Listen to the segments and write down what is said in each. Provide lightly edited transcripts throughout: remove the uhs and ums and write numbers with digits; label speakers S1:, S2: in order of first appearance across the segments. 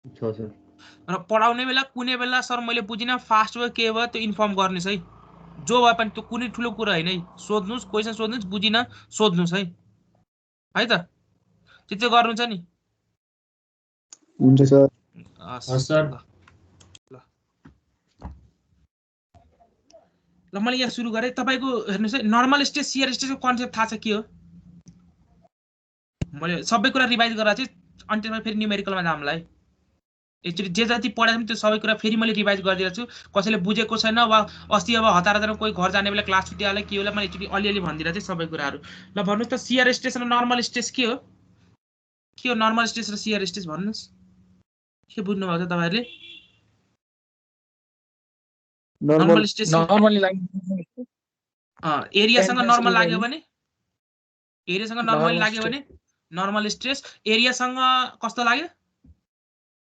S1: छ सर।
S2: र पढाउने बेला कुनै बेला सर मैले बुझिनँ फास्ट भयो के भयो त्यो इन्फर्म गर्नुहोस् है। जो भए पनि त्यो कुनै ठुलो कुरा होइन है। सोध्नुहोस्, क्वेसन सोध्नुहोस्, बुझिनँ सोध्नुहोस् है त। त्यति गर्नु छ नि।
S3: हुन्छ सर।
S1: हस् सर।
S2: ल मैले यहाँ सुरु गरेँ। तपाईँको हेर्नुहोस् है, नर्मल स्टेज सियर स्टेजको कन्सेप्ट थाहा छ के हो? मैले सबै कुरा रिभाइज गरेर चाहिँ अनि त्यसमा फेरि न्युमेरिकलमा जाउँला है। एकचोटि जे जति पढाएको थिएँ त्यो सबै कुरा फेरि मैले रिभाइज गरिदिएको छु। कसैले बुझेको छैन वा अस्ति अब हतार हतारमा कोही घर जाने बेला क्लास छुट्टिहाल्यो के होला, मैले एकचोटि अलिअलि भनिदिएर चाहिँ सबै कुराहरू। ल भन्नुहोस् त सियर स्टेज र नर्मल स्टेज के हो? के हो नर्मल स्टेज र सियर स्टेज भन्नुहोस्। के बुझ्नुभएको छ तपाईँहरूले? नर्मल स्टेज
S3: नर्मली
S2: एरियासँग नर्मल लाग्यो भने, एरियासँग नर्मल लाग्यो भने नर्मल स्ट्रेस, एरियासँग कस्तो लाग्यो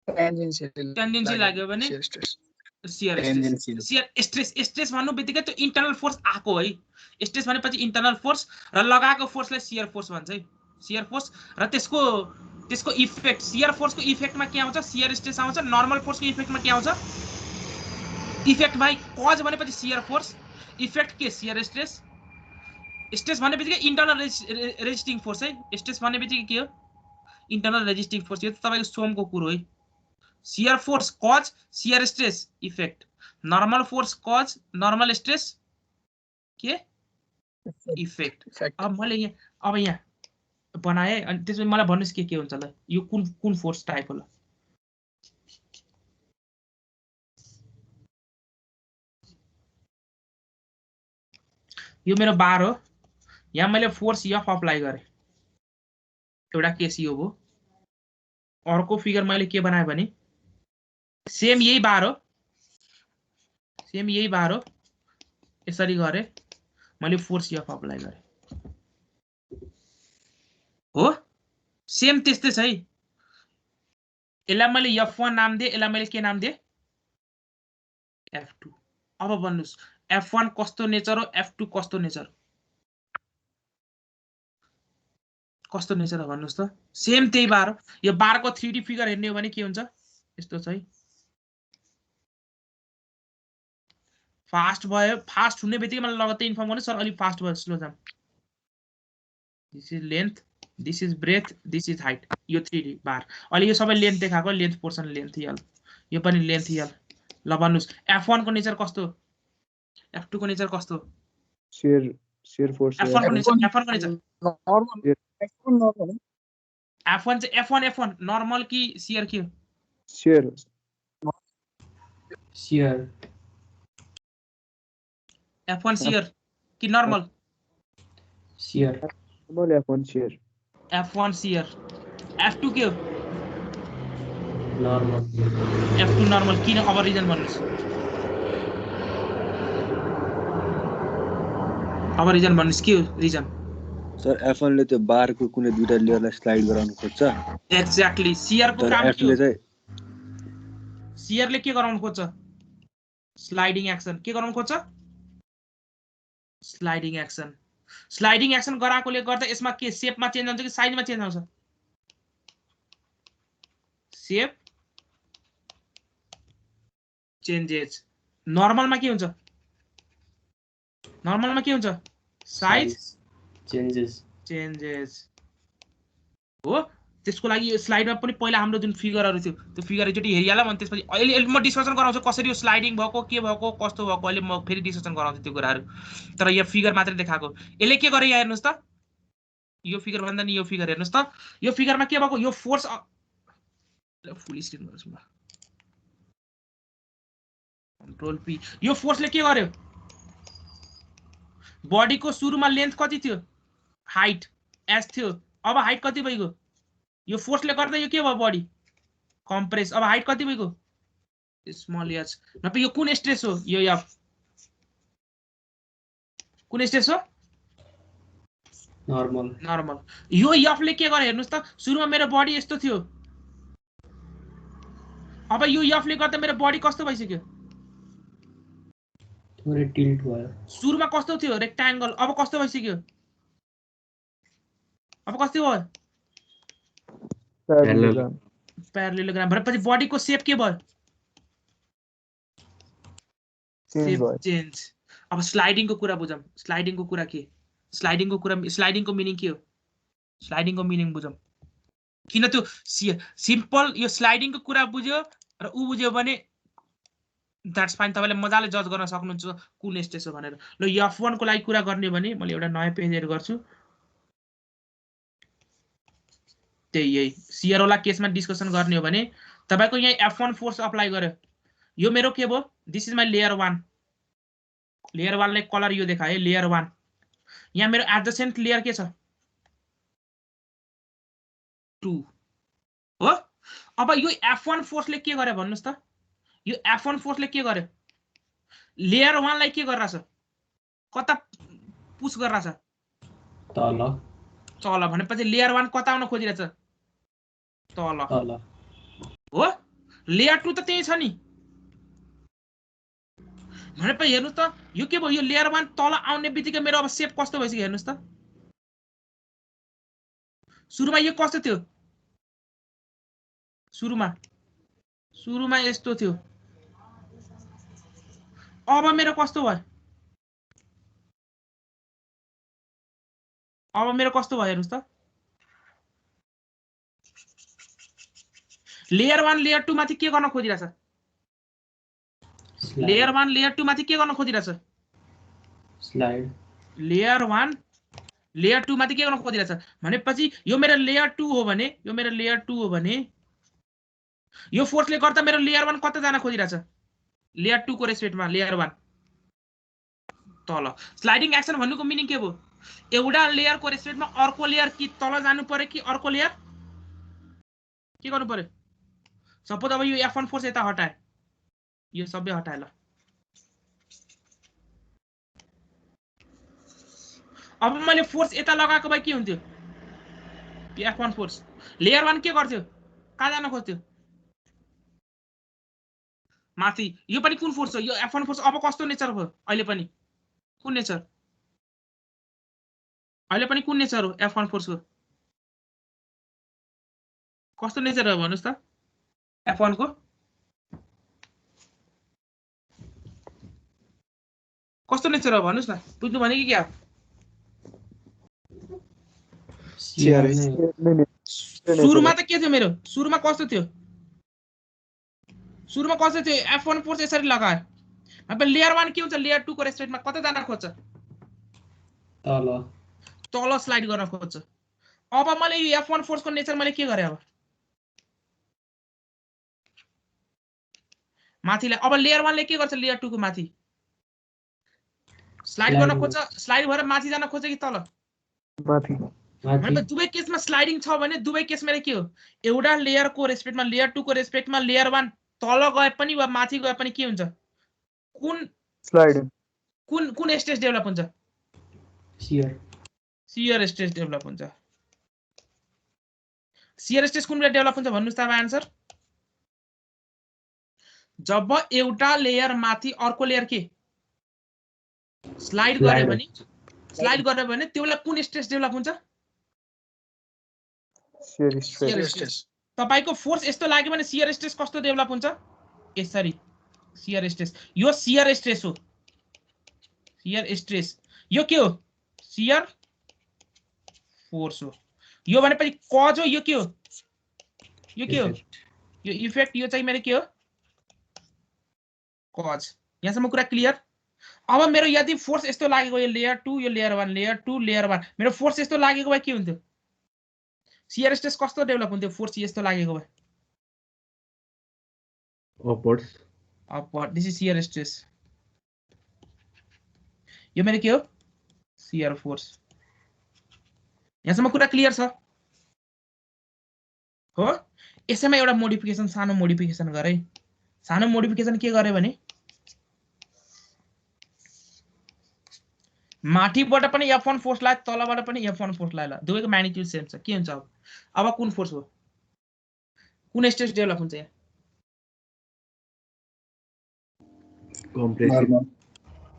S2: टेन्डेन्सी लाग्यो भने share stress. Share stress, stress भन्नु बित्तिकै त्यो इन्टरनल फोर्स आएको है। स्ट्रेस भनेपछि इन्टरनल फोर्स र लगाएको फोर्सलाई सियर फोर्स भन्छ है। सियर फोर्स र त्यसको इफेक्ट, सियर फोर्सको इफेक्टमा के आउँछ? सियर स्ट्रेस आउँछ। नर्मल फोर्सको इफेक्टमा के आउँछ? इफेक्ट बाई कज भनेपछि सियर फोर्स, इफेक्ट के सियर स्ट्रेस। स्ट्रेस भन्ने बित्तिकै इन्टरनल रेजिस्टिङ फोर्स है। स्ट्रेस भन्ने बित्तिकै के हो? Internal resisting force. यो त तपाईँको सोमको कुरो है। Share force cause, share stress effect. Normal force cause, normal stress के इफेक्ट। अब मैले यहाँ बनाएँ अनि त्यसपछि मलाई भन्नुहोस् के हुन्छ ल, यो कुन फोर्स टाइप होला? यो मेरो बार हो। यहाँ मैले फोर्स एफ अप्लाई गरेँ, एउटा केस यो हो। अर्को फिगर मैले के बनाएँ भने सेम यही बार हो, सेम यही बार हो। यसरी गरेँ मैले फोर्स एफ अप्लाई गरेँ हो। सेम त्यस्तै छ है। यसलाई मैले F1 नाम दिएँ, यसलाई मैले के नाम दिएँ? F2। अब भन्नुहोस् F1 कस्तो नेचर हो, F2 कस्तो नेचर हो? कस्तो नेचर हो भन्नुहोस् त। सेम त्यही बार हो। यो बारको 3D फिगर हेर्ने हो भने के हुन्छ? यस्तो छ है। फास्ट भयो, फास्ट हुने बित्तिकै मलाई लगत्तै इन्फर्म गर्नु सर अलि फास्ट भयो स्लो जाम। This is length, this is breadth, this is height. यो 3D बार। अहिले यो सबै लेन्थ देखाएको, लेन्थ पोर्सन लेन्थ यल, यो पनि लेन्थ यल। ल भन्नुहोस् F1 को नेचर कस्तो, F2 को नेचर कस्तो?
S3: Shear force.
S2: F1 को नेचर, F1 को नेचर
S3: नर्मल,
S2: F1 चाहिँ F1 नर्मल कि सियर के हो?
S3: Shear
S1: shear.
S2: F1 सियर कि normal?
S1: Shear.
S3: Normal F1 shear.
S2: F1 shear. F2 के हो?
S1: नर्मल।
S2: F2 normal. किन? अब रिजन भन्नुहोस्। अब रिजन भन्नुहोस् के हो रिजन?
S4: सर F1 ले त्यो बारको कुनै दुईटा लेयरलाई स्लाइड गराउन खोज्छ।
S2: एक्ज्याक्टली। सियर को काम के
S4: हो?
S2: सियरले के गराउन खोज्छ? Sliding action. के गराउन खोज्छ? Sliding action. स्लाइडिङ एक्सन गराएकोले गर्दा यसमा के शेपमा चेन्ज हुन्छ कि साइजमा चेन्ज आउँछ? Shape changes. नर्मलमा के हुन्छ? नर्मलमा के हुन्छ? साइज चेन्जेस हो। त्यसको लागि यो स्लाइडमा पनि पहिला हाम्रो जुन फिगरहरू थियो त्यो फिगर एकचोटि हेरिहालौँ अनि त्यसपछि अहिले म डिस्कसन गराउँछु कसरी यो स्लाइडिङ भएको, के भएको, कस्तो भएको। अहिले म फेरि डिस्कसन गराउँछु त्यो कुराहरू। तर यो फिगर मात्रै देखाएको। यसले के गर्यो यहाँ हेर्नुहोस् त। यो फिगर भन्दा नि यो फिगर हेर्नुहोस् त। यो फिगरमा के भएको? यो फोर्स फुल स्क्रिन गर्नुहोस् न, कन्ट्रोल पी। यो फोर्सले के गर्यो? बडीको सुरुमा लेन्थ कति थियो? हाइट एस थियो। अब हाइट कति भइगयो? यो फोर्सले गर्दा यो के भयो? Body compress. अब हाइट कति भइगयो? Small H. नभए यो कुन स्ट्रेस हो? यो एफ। कुन स्ट्रेस हो?
S1: नर्मल।
S2: नर्मल। यो एफ ले के गर्यो हेर्नुस् त। सुरुमा मेरो बडी यस्तो थियो, अब यो एफ ले गर्दा मेरो बडी कस्तो भइसक्यो?
S1: थोरै टिल्ट भयो।
S2: सुरुमा कस्तो थियो? रेक्ट्याङ्गल। अब कस्तो भइसक्यो? अब कस्तो भयो? प्यारालेलोग्राम भनेपछि बडीको शेप के भयो शेप चेन्ज अब स्लाइडिङको कुरा बुझौँ स्लाइडिङको कुरा के स्लाइडिङको मिनिङ के हो स्लाइडिङको मिनिङ बुझौँ किन त्यो सिम्पल यो स्लाइडिङको कुरा बुझ्यो र उ बुझ्यो भने द्याट्स फाइन तपाईले मजाले जज गर्न सक्नुहुन्छ कुन स्टेज हो भनेर ल F1 को लागि कुरा गर्ने भने मैले एउटा नयाँ पेज एड गर्छु त्यही यही सियर वाला केसमा डिस्कसन गर्ने हो भने तपाईको यहाँ F1 फोर्स अप्लाई गर्यो यो मेरो के भयो this is my layer 1 layer 1 ले कलर यो देखाए लेयर 1 यहाँ मेरो एडजेसेन्ट लेयर के छ 2 हो अब यो F1 फोर्सले के गर्यो भन्नुस् त यो F1 फोर्सले के गर्यो लेयर 1 लाई के गरिराछ कता पुश गरिराछ
S1: तल
S2: तल भनेपछि लेयर 1 कता आउन खोजिरहेछ तल
S1: तल
S2: हो लेयर 2 त त्यही छ नि भनेपछि हेर्नुस् त यो के भयो यो लेयर 1 तल आउने बित्तिकै मेरो अब शेप कस्तो भइसक्यो हेर्नुस् त सुरुमा यो कस्तो थियो सुरुमा यस्तो थियो अब मेरो कस्तो भयो हेर्नुस् त लेयर 1 लेयर 2 माथि के गर्न खोजिरहेछ लेयर 1 लेयर 2 माथि के गर्न खोजिरहेछ
S1: स्लाइड
S2: लेयर 1 लेयर 2 माथि के गर्न खोजिरहेछ भनेपछि यो मेरो लेयर 2 हो भने यो फोर्सले गर्दा मेरो लेयर 1 कता जान खोजिरहेछ लेयर 2 को रेस्पेक्टमा लेयर 1 तल स्लाइडिङ एक्सन भन्नुको मिनिङ के भयो एउटा लेयर को रेस्पेक्टमा अर्को लेयर कि तल जानु पर्यो कि अर्को लेयर के गर्नु पर्यो सपोज अब यो F1 फोर्स यता हटाए यो सबै हटाए ल अब मैले फोर्स यता लगाएको भए के हुन्थ्यो F1 फोर्स लेयर 1 के गर्थ्यो कहाँ जान खोज्थ्यो माथि यो पनि कुन फोर्स हो यो F1 फोर्स अब कस्तो नेचर भयो अहिले पनि कुन नेचर हो F1 फोर्स को कस्तो नेचर हो भन्नुस् त F1 को कस्तो नेचर हो भन्नुस् न बुझ्नु भने कि क्या सुरुमा त के थियो मेरो सुरुमा कस्तो थियो F1 फोर्स यसरी लगाए अब लेयर 1 के हुन्छ लेयर 2 को रेस्पेक्टमा कता जान खोज्छ तल स्लाइड गर्न खोज्छ अब मैले यो F1 फोर्स को नेचर मैले के गरे अब माथिलाई अब लेयर 1 ले के गर्छ लेयर 2 को माथि स्लाइड गर्न खोज्छ स्लाइड भएर माथि जान खोज्छ कि तल
S3: माथि
S2: मतलब दुवै केसमा स्लाइडिङ छ भने दुवै केस मेरो के हो एउटा लेयर को रेस्पेक्टमा लेयर 2 को रेस्पेक्टमा लेयर 1 तल गए पनि वा माथि गए पनि के हुन्छ कुन
S3: स्लाइड
S2: कुन स्टेज डेभलप हुन्छ शियर स्टेज डेभलप हुन्छ शियर स्टेज कुन बेला डेभलप हुन्छ भन्नुस् त अब आन्सर जब एउटा लेयर माथि अर्को लेयर के स्लाइड गरे भने त्यो बेला कुन स्टेज डेभलप हुन्छ शियर स्ट्रेस तपाईको फोर्स यस्तो लाग्यो भने शियर स्ट्रेस कस्तो डेभलप हुन्छ यसरी शियर स्ट्रेस यो शियर स्ट्रेस हो यो के हो शियर फोर्स हो यो भनेपछि कज हो यो के हो यो इफेक्ट यो चाहिँ मेरो के हो कज यहाँसम्म कुरा क्लियर अब मेरो यदि फोर्स यस्तो लागेको यो लेयर 2 यो लेयर 1 लेयर 2 लेयर 1 मेरो फोर्स यस्तो लागेको भए के हुन्थ्यो शियर स्ट्रेस कस्तो डेभलप हुन्थ्यो फोर्स यस्तो लागेको भए upward this is shear stress यो मेरो के हो शियर फोर्स यहाँसम्म कुरा क्लियर छ हो यसैमा एउटा मोडिफिकेसन सानो मोडिफिकेसन गरे सानो मोडिफिकेसन के गरे भने माथिबाट पनि F1 फोर्स लाई तलबाट पनि F1 फोर्स लाई ल दुवैको म्याग्निट्युड सेम छ के हुन्छ अब कुन फोर्स हो कुन स्टेज डेभलप हुन्छ यहाँ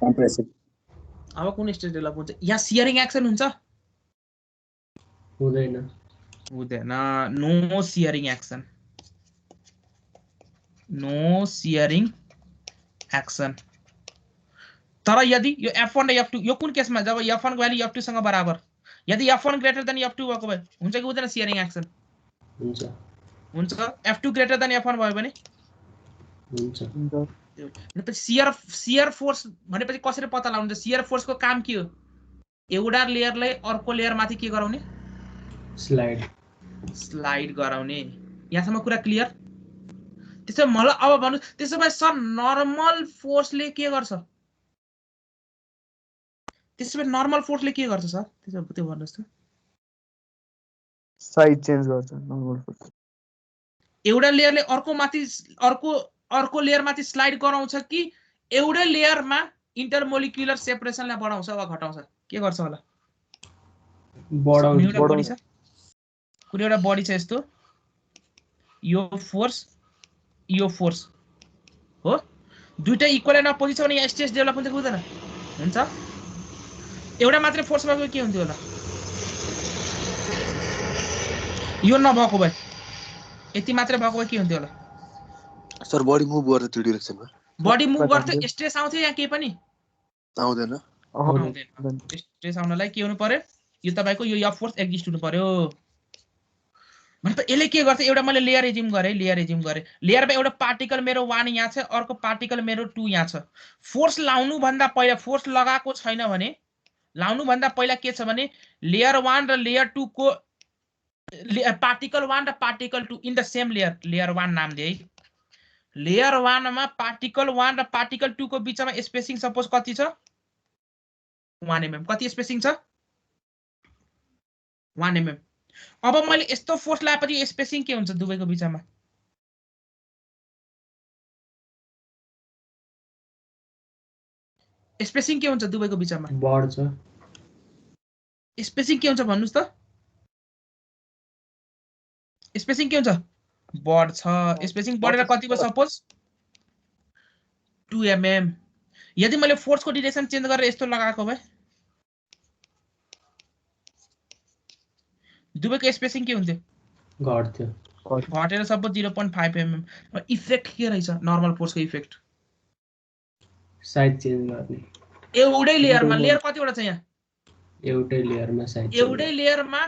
S3: कम्प्रेसिभ
S2: अब कुन स्टेज डेभलप हुन्छ यहाँ शियरिङ एक्सन हुन्छ
S1: हुँदैन
S2: नो शियरिङ एक्सन नो सियरिङ एक्सन। तर यदि यो f1 र f2 यो कुन केसमा जब f1 को भ्यालु f2 सँग बराबर, यदि f1 ग्रेटर देन f2 भएको भए हुन्छ कि हुँदैन सियरिङ एक्सन?
S1: हुन्छ
S2: हुन्छ। f2 ग्रेटर देन f1 भयो भने
S1: हुन्छ।
S2: भनेपछि शियर फोर्स भनेपछि कसरी पत्ता लगाउने? शियर फोर्सको काम के हो? एउटा लेयरलाई अर्को लेयर माथि के गराउने? स्लाइड गराउने। यहाँसम्म कुरा क्लियर? त्यसो मलाई अब भन्नु, त्यसो भए सर नर्मल फोर्सले के गर्छ? त्यसो भए नर्मल फोर्सले के गर्छ सर? त्यसो त्यो भन्नुस् त।
S3: साइड चेन्ज गर्छ नर्मल फोर्स।
S2: एउटा लेयरले अर्को लेयर माथि स्लाइड गराउँछ कि एउटै लेयरमा इन्टरमोलिक्युलर सेपरेसनलाई बढाउँछ वा घटाउँछ? के गर्छ होला?
S1: बढाउँछ।
S2: कुनै एउटा बडी छ यस्तो, यो फोर्स हो, दुईटा इक्वल एन्ड अपोजिट छ भने यहाँ स्ट्रेस डेभलप हुन्छ कि हुँदैन? हुन्छ। एउटा मात्रै फोर्स भएको के हुन्थ्यो होला? यो नभएको भए, यति मात्रै भएको भए के हुन्थ्यो होला?
S4: सर बडी मुभ गर्छ त्यो डाइरेक्सनमा।
S2: बडी मुभ गर्छ, स्ट्रेस आउँथ्यो या के पनि
S4: आउँदैन?
S2: स्ट्रेस आउनलाई के हुनु पर्यो? यो तपाईको यो एफ फोर्स एक्जिस्ट हुनु पर्यो। मतलब यसले के गर्छ? एउटा मैले लेयर एज्युम गरे, लेयरमा एउटा पार्टिकल मेरो 1 यहाँ छ, अर्को पार्टिकल मेरो 2 यहाँ छ। फोर्स लाउनु भन्दा पहिला, फोर्स लगाएको छैन भने, लाउनु भन्दा पहिला के छ भने लेयर 1 र लेयर 2 को पार्टिकल 1 र particle 2 in the same layer 1 नाम दिए है। लेयर 1 मा पार्टिकल 1 र पार्टिकल 2 को बीचमा स्पेसिङ सपोज कति छ? 1 mm। कति स्पेसिङ छ? 1 mm। अब मैले यस्तो फोर्स लगाएपछि स्पेसिङ के हुन्छ दुवैको बीचमा? स्पेसिङ के हुन्छ दुवैको बीचमा?
S1: बढ्छ।
S2: स्पेसिङ के हुन्छ भन्नुस् त? स्पेसिङ के हुन्छ? बढ्छ। स्पेसिङ बढेर कति भयो सपोज? 2 mm। यदि मैले फोर्सको डिरेक्सन चेन्ज गरेर यस्तो लगाएको भए दुवैको स्पेसिङ के हुन्थ्यो?
S1: घट्थ्यो।
S2: घटेर सपोज 0.5 mm। इफेक्ट के रहेछ? नर्मल फोर्सको इफेक्ट
S1: साइज चेन्ज गर्ने।
S2: एउटै लेयरमा, लेयर कतिवटा छ यहाँ?
S1: एउटै लेयरमा साइज।
S2: एउटै लेयरमा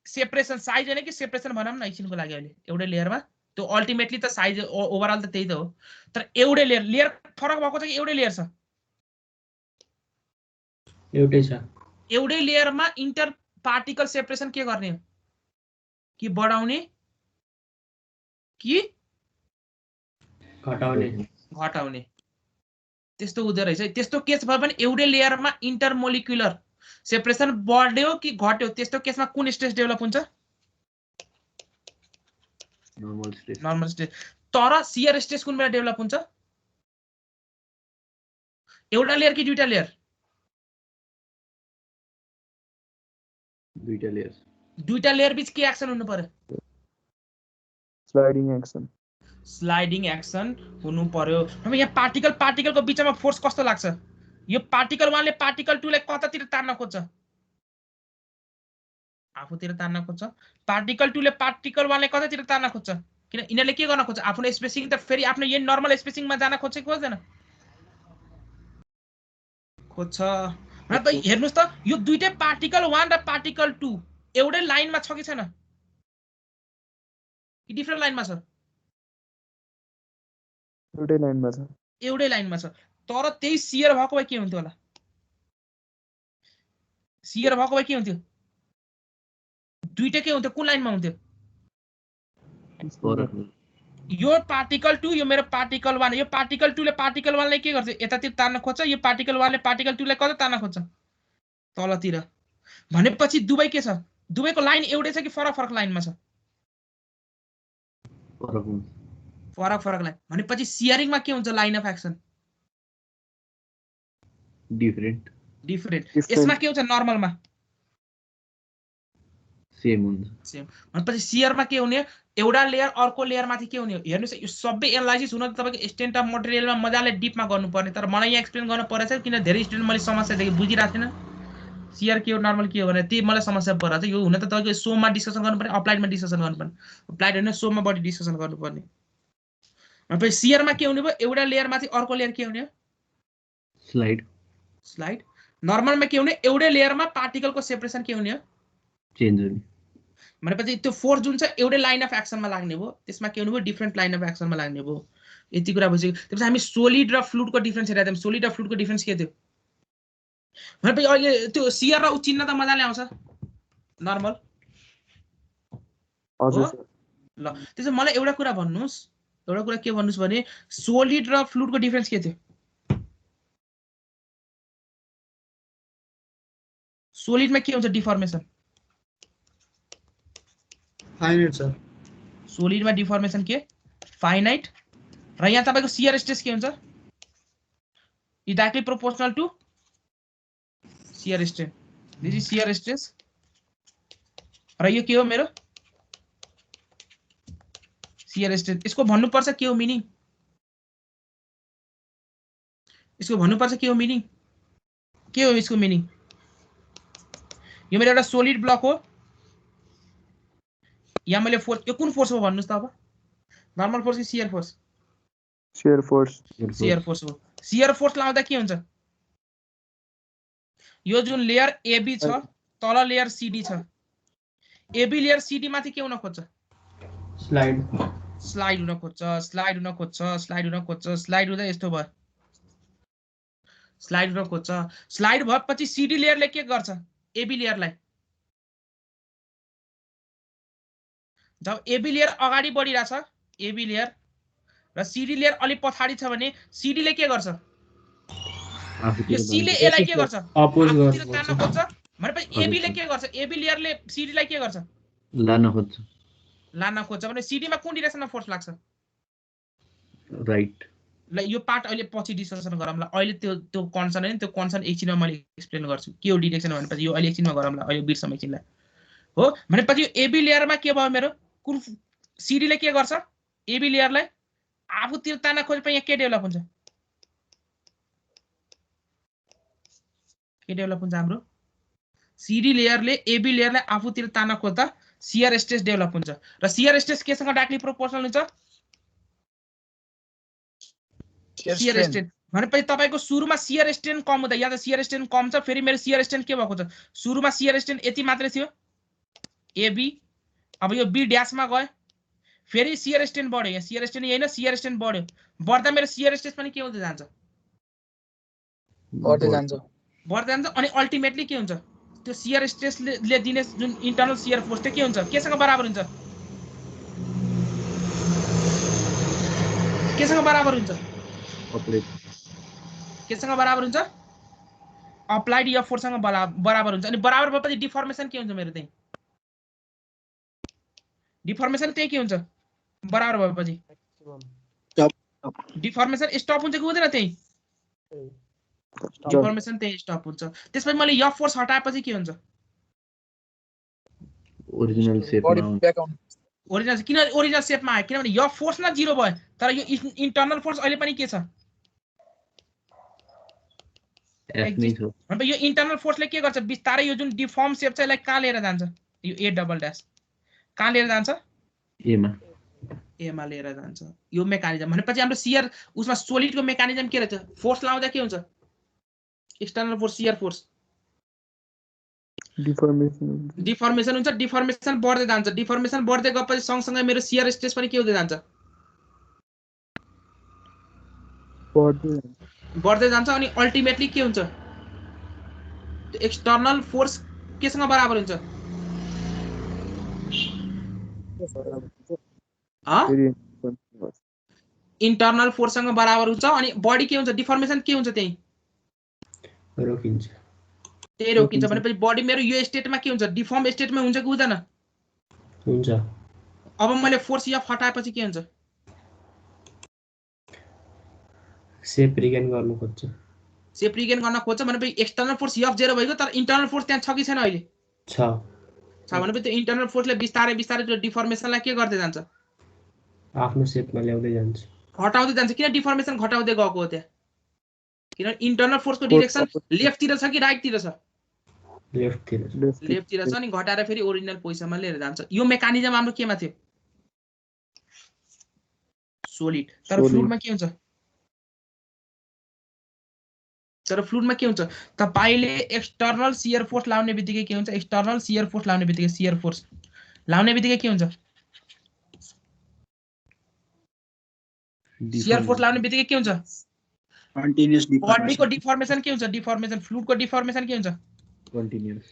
S2: सेपरेसन, साइज हैन कि सेपरेसन भनौँ न एकछिनको लागि अहिले। एउटै लेयरमा त्यो अल्टिमेटली त साइज ओभरअल त त्यही त हो, तर एउटै लेयर फरक भएको छ कि एउटै लेयर छ?
S1: एउटै छ।
S2: एउटै लेयरमा इन्टर पार्टिकल सेपरेसन के गर्ने हो? कि बढाउने कि घटाउने? त्यस्तो हुँदो रहेछ। त्यस्तो केस भयो भने एउटै लेयरमा इन्टरमोलिक्युलर सेपरेसन बढ्यो कि घट्यो, त्यस्तो केसमा कुन स्ट्रेस डेभलप हुन्छ? Normal stress. तर शियर स्ट्रेस कुन बेला डेभलप हुन्छ? एउटा लेयर कि दुईटा लेयर? दुईटा लेयर बीच के एक्सन हुनु पर्यो? स्लाइडिङ एक्सन हुनु पर्यो। अब यहाँ पार्टिकलको बीचमा फोर्स कस्तो लाग्छ? यो पार्टिकल 1 ले पार्टिकल 2 लाई कतातिर तान्न खोज्छ? आफूतिर तान्न खोज्छ। पार्टिकल 2 ले पार्टिकल 1 लाई कतातिर तान्न खोज्छ? किन यिनीहरुले के गर्न खोज्छ? आफ्नो स्पेसिङ त फेरि आफ्नो यही नर्मल स्पेसिङमा जान खोज्छ कि खोज्दैन? खोज्छ। र त हेर्नुस् त यो दुईटै पार्टिकल 1 र पार्टिकल 2 एउटै लाइनमा छ कि छैन? कि डिफरेन्ट लाइनमा छ?
S3: एउटै लाइनमा छ।
S2: एउटै लाइनमा छ। तर त्यही शियर भएको भए के हुन्थ्यो होला? शियर भएको भए के हुन्थ्यो? दुईटै के हुन्थ्यो? कुन लाइनमा हुन्थ्यो? यो पार्टिकल 2 यो मेरो पार्टिकल 1। यो पार्टिकल 2 ले पार्टिकल 1 लाई के गर्छ? यतातिर तान्न खोज्छ। यो पार्टिकल 1 ले पार्टिकल 2 लाई कता तान्न खोज्छ? तलतिर। भनेपछि दुवै के छ? दुवैको लाइन एउटै छ कि फरक लाइनमा छ? फरक लाइन। भनेपछि शियरिङमा के हुन्छ? Line of action different. यसमा के हुन्छ? नर्मलमा सेम हुन्छ। भनेपछि शियरमा के हुने? एउटा लेयर अर्को लेयर माथि के हुने? हेर्नुस् यो सबै एनालाइसिस हुन त तपाईको स्ट्रेन्थ अफ मटेरियलमा मजाले डिपमा गर्नुपर्ने, तर मलाई यहाँ एक्सप्लेन गर्न परेछ किन धेरै स्टुडेन्ट मैले समस्या देखे बुझिरहेको थिएन। शियर के हो नर्मल के हो भने त्यही मलाई समस्या परेछ। यो हुन त तपाईको सोमा डिस्कसन गर्नुपर्ने, अप्लाइडमा डिस्कसन गर्नुपर्ने। अप्लाइड हैन सोमा बढी डिस्कसन गर्नुपर्ने। भनेपछि सियरमा के हुने भयो एउटा लेयर माथि अर्को लेयर के हुने हो
S5: स्लाइड
S2: स्लाइड नर्मलमा के हुने एउटै लेयरमा पार्टिकलको सेपरेसन के हुने हो
S5: चेन्ज हुने
S2: भनेपछि त्यो फोर्स जुन छ एउटै लाइन अफ एक्सनमा लाग्ने भयो त्यसमा के हुने भयो डिफरेन्ट लाइन अफ एक्सनमा लाग्ने भयो यति कुरा बुझ्यो त्यसपछि हामी सोलिड र फ्लुइडको डिफरेन्स हेरेका थियौँ सोलिड र फ्लुइडको डिफरेन्स के थियो भनेपछि अहिले त्यो सियर र चिन्ह त मजाले आउँछ नर्मल
S3: हजुर
S2: हो ल त्यसो मलाई एउटा कुरा भन्नुस् के भन्नुस् भने सोलिड र फ्लुइडको डिफरेन्स के थियो सोलिडमा के हुन्छ डिफर्मेसन
S6: फाइनाइट सर
S2: सोलिडमा डिफर्मेसन के फाइनाइट र यहाँ तपाईको शियर स्ट्रेस के हुन्छ directly proportional to shear strain this is shear stress र यो के हो मेरो शियर स्ट्रेन यसको भन्नुपर्छ के हो मिनिङ यसको भन्नुपर्छ के हो मिनिङ के हो यसको मिनिङ यो मेरो एउटा सोलिड ब्लक हो यहाँ मैले फोर्स यो कुन फोर्स हो भन्नुस् त अब नर्मल फोर्स कि shear force
S3: shear force
S2: shear force हो शियर फोर्स लाउँदा के हुन्छ यो जुन लेयर एबी छ तल लेयर सीडी छ एबी लेयर सीडी माथि के हुन खोज्छ
S1: स्लाइड
S2: स्लाइड हुन खोज्छ स्लाइड हुन खोज्छ स्लाइड हुन खोज्छ स्लाइड हुँदा यस्तो भयो स्लाइड हुन खोज्छ स्लाइड भएपछि सीडी लेयरले के गर्छ एबी लेयरलाई जब एबी लेयर अगाडि बढिरहेछ एबी लेयर र सीडी लेयर अलि पछाडी छ भने सीडी ले के गर्छ यो सी ले एलाई के गर्छ
S1: अपोज
S2: आफूतिर
S1: गर्छ
S2: तान्न खोज्छ भनेपछि एबी ले के गर्छ एबी लेयरले सीडी लाई के गर्छ
S5: लान खोज्छ
S2: लान्न खोज्छ भने सीडी मा कुन डिरेक्सनमा फोर्स लाग्छ
S5: राइट
S2: ल यो पार्ट अहिले पछि डिस्कसन गरौँला अहिले त्यो कन्सर्न हैन त्यो कन्सर्न एकछिनमा मैले एक्सप्लेन गर्छु के हो डिरेक्सन भनेपछि यो अहिले एकछिनमा गरौँला अहिले बिर्सम एकछिनलाई हो भनेपछि यो एबी लेयरमा के भयो मेरो कुन सीडी ले के गर्छ एबी लेयरलाई आफूतिर तान्न खोजेपछि यहाँ के डेभलप हुन्छ के डेभलप हुन्छ हाम्रो सीडी लेयरले एबी लेयरलाई आफूतिर तान्न खोज्दा शियर स्ट्रेस डेभलप हुन्छ र शियर स्ट्रेस केसँग डाइरेक्टली प्रोपोर्शनल हुन्छ शियर स्ट्रेन भनेपछि तपाईको सुरुमा शियर स्ट्रेन कम हुँदा या त शियर स्ट्रेन कम छ फेरि मेरो शियर स्ट्रेन के भएको छ सुरुमा शियर स्ट्रेन यति मात्रै थियो एबी अब यो बी ड्याशमा गयो फेरि शियर स्ट्रेन बढ्यो यहाँ शियर स्ट्रेन हैन शियर स्ट्रेन बढ्यो बढ्दा मेरो शियर स्ट्रेस पनि के हुँदै जान्छ
S6: बढ्दै जान्छ
S2: अनि अल्टिमेटली के हुन्छ त्यो शियर स्ट्रेसले दिने जुन इन्टरनल शियर फोर्स त्यो के हुन्छ केसँग बराबर हुन्छ केसँग बराबर हुन्छ केसँग बराबर हुन्छ अप्लाइड या फोर्ससँग बराबर हुन्छ अनि बराबर भएपछि डिफर्मेसन के हुन्छ मेरो त्यही डिफर्मेसन त्यही के हुन्छ बराबर भएपछि डिफर्मेसन स्टप हुन्छ कि हुँदैन त्यही डिफर्मेसन त्यही स्टप हुन्छ त्यसपछि मैले यो फोर्स हटाएपछि के हुन्छ
S5: ओरिजिनल शेपमा
S2: ओरिजिनल किन ओरिजिनल शेपमा आयो किनभने यो फोर्स न जिरो भयो तर यो इन्टरनल फोर्स अहिले पनि के छ यो इन्टरनल फोर्सले के गर्छ बिस्तारै यो जुन डिफर्म शेप छ यसलाई कहाँ लिएर जान्छ यो ए डबल ड्याश कहाँ लिएर जान्छ एमा लिएर जान्छ यो मेकानिजम भनेपछि हाम्रो शियर उसमा सोलिडको मेकानिजम के रहेछ फोर्स लाउँदा के हुन्छ external force shear force deformation हुन्छ डिफर्मेसन बढ्दै जान्छ डिफर्मेसन बढ्दै गएपछि सँगसँगै मेरो शियर स्ट्रेस पनि के हुँदै जान्छ बढ्दै जान्छ अनि अल्टिमेटली के हुन्छ एक्सटर्नल फोर्स केसँग बराबर हुन्छ इन्टरनल फोर्ससँग बराबर हुन्छ अनि बडी के हुन्छ डिफर्मेसन के हुन्छ त्यही
S1: रोकिन्छ
S2: त्यही रोकिन्छ भनेपछि बडी मेरो यो स्टेटमा के हुन्छ डिफर्म स्टेटमा हुन्छ कि हुँदैन
S1: हुन्छ
S2: अब मैले फोर्स या हटाएपछि के हुन्छ
S1: सेप रिगेन गर्नु खोज्छ
S2: सेप रिगेन गर्न खोज्छ भनेपछि एक्सटर्नल फोर्स एफ जेरो भइगयो तर इन्टरनल फोर्स त्यहाँ छ कि छैन अहिले छ भनेपछि त्यो इन्टरनल फोर्सले बिस्तारै बिस्तारै त्यो डिफर्मेसनलाई के गर्दै जान्छ
S1: आफ्नो सेपमा ल्याउँदै जान्छ
S2: घटाउँदै जान्छ किन डिफर्मेसन घटाउँदै गएको हो त्यहाँ किनभने इन्टरनल फोर्सको डिरेक्सन लेफ्टतिर छ कि राइटतिर छ लेफ्टतिर छ अनि घटाएर फेरि ओरिजिनल पोजिसनमा लिएर जान्छ यो मेकानिजम हाम्रो केमा थियो सोलिड। तर फ्लुइडमा के हुन्छ? तर फ्लुइडमा के हुन्छ? तपाईले एक्सटर्नल शियर फोर्स लाउने बित्तिकै के हुन्छ? एक्सटर्नल शियर फोर्स लाउने बित्तिकै शियर फोर्स लाउने बित्तिकै के हुन्छ? शियर फोर्स लाउने बित्तिकै के हुन्छ?
S6: कन्टिन्युअस
S2: बडीको डिफर्मेसन के हुन्छ? डिफर्मेसन फ्लुइडको डिफर्मेसन के हुन्छ?
S5: कन्टिन्युअस।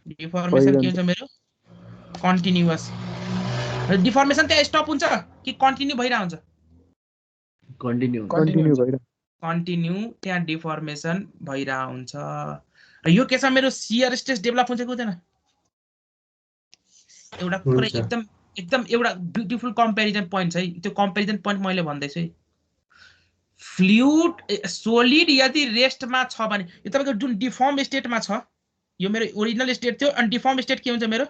S2: डिफर्मेसन के हुन्छ मेरो? कन्टिन्युअस। डिफर्मेसन त्यहाँ स्टप हुन्छ कि कन्टिन्यू भइरा हुन्छ?
S5: कन्टिन्यू
S3: भइरा
S2: कन्टिन्यू त्यहाँ डिफर्मेसन भइरा हुन्छ। र यो केसमा मेरो शियर स्ट्रेस डेभलप हुन्छ कि हुँदैन? एउटा पुरै एकदम एउटा ब्युटिफुल कम्पेरिजन पोइन्ट छ है। त्यो कम्पेरिजन पोइन्ट मैले भन्दैछु है। फ्लुइड सोलिड यदि रेस्टमा छ भने यो तपाईको जुन डिफर्म स्टेटमा छ, यो मेरो ओरिजिनल स्टेट थियो अनि डिफर्म स्टेट के हुन्छ मेरो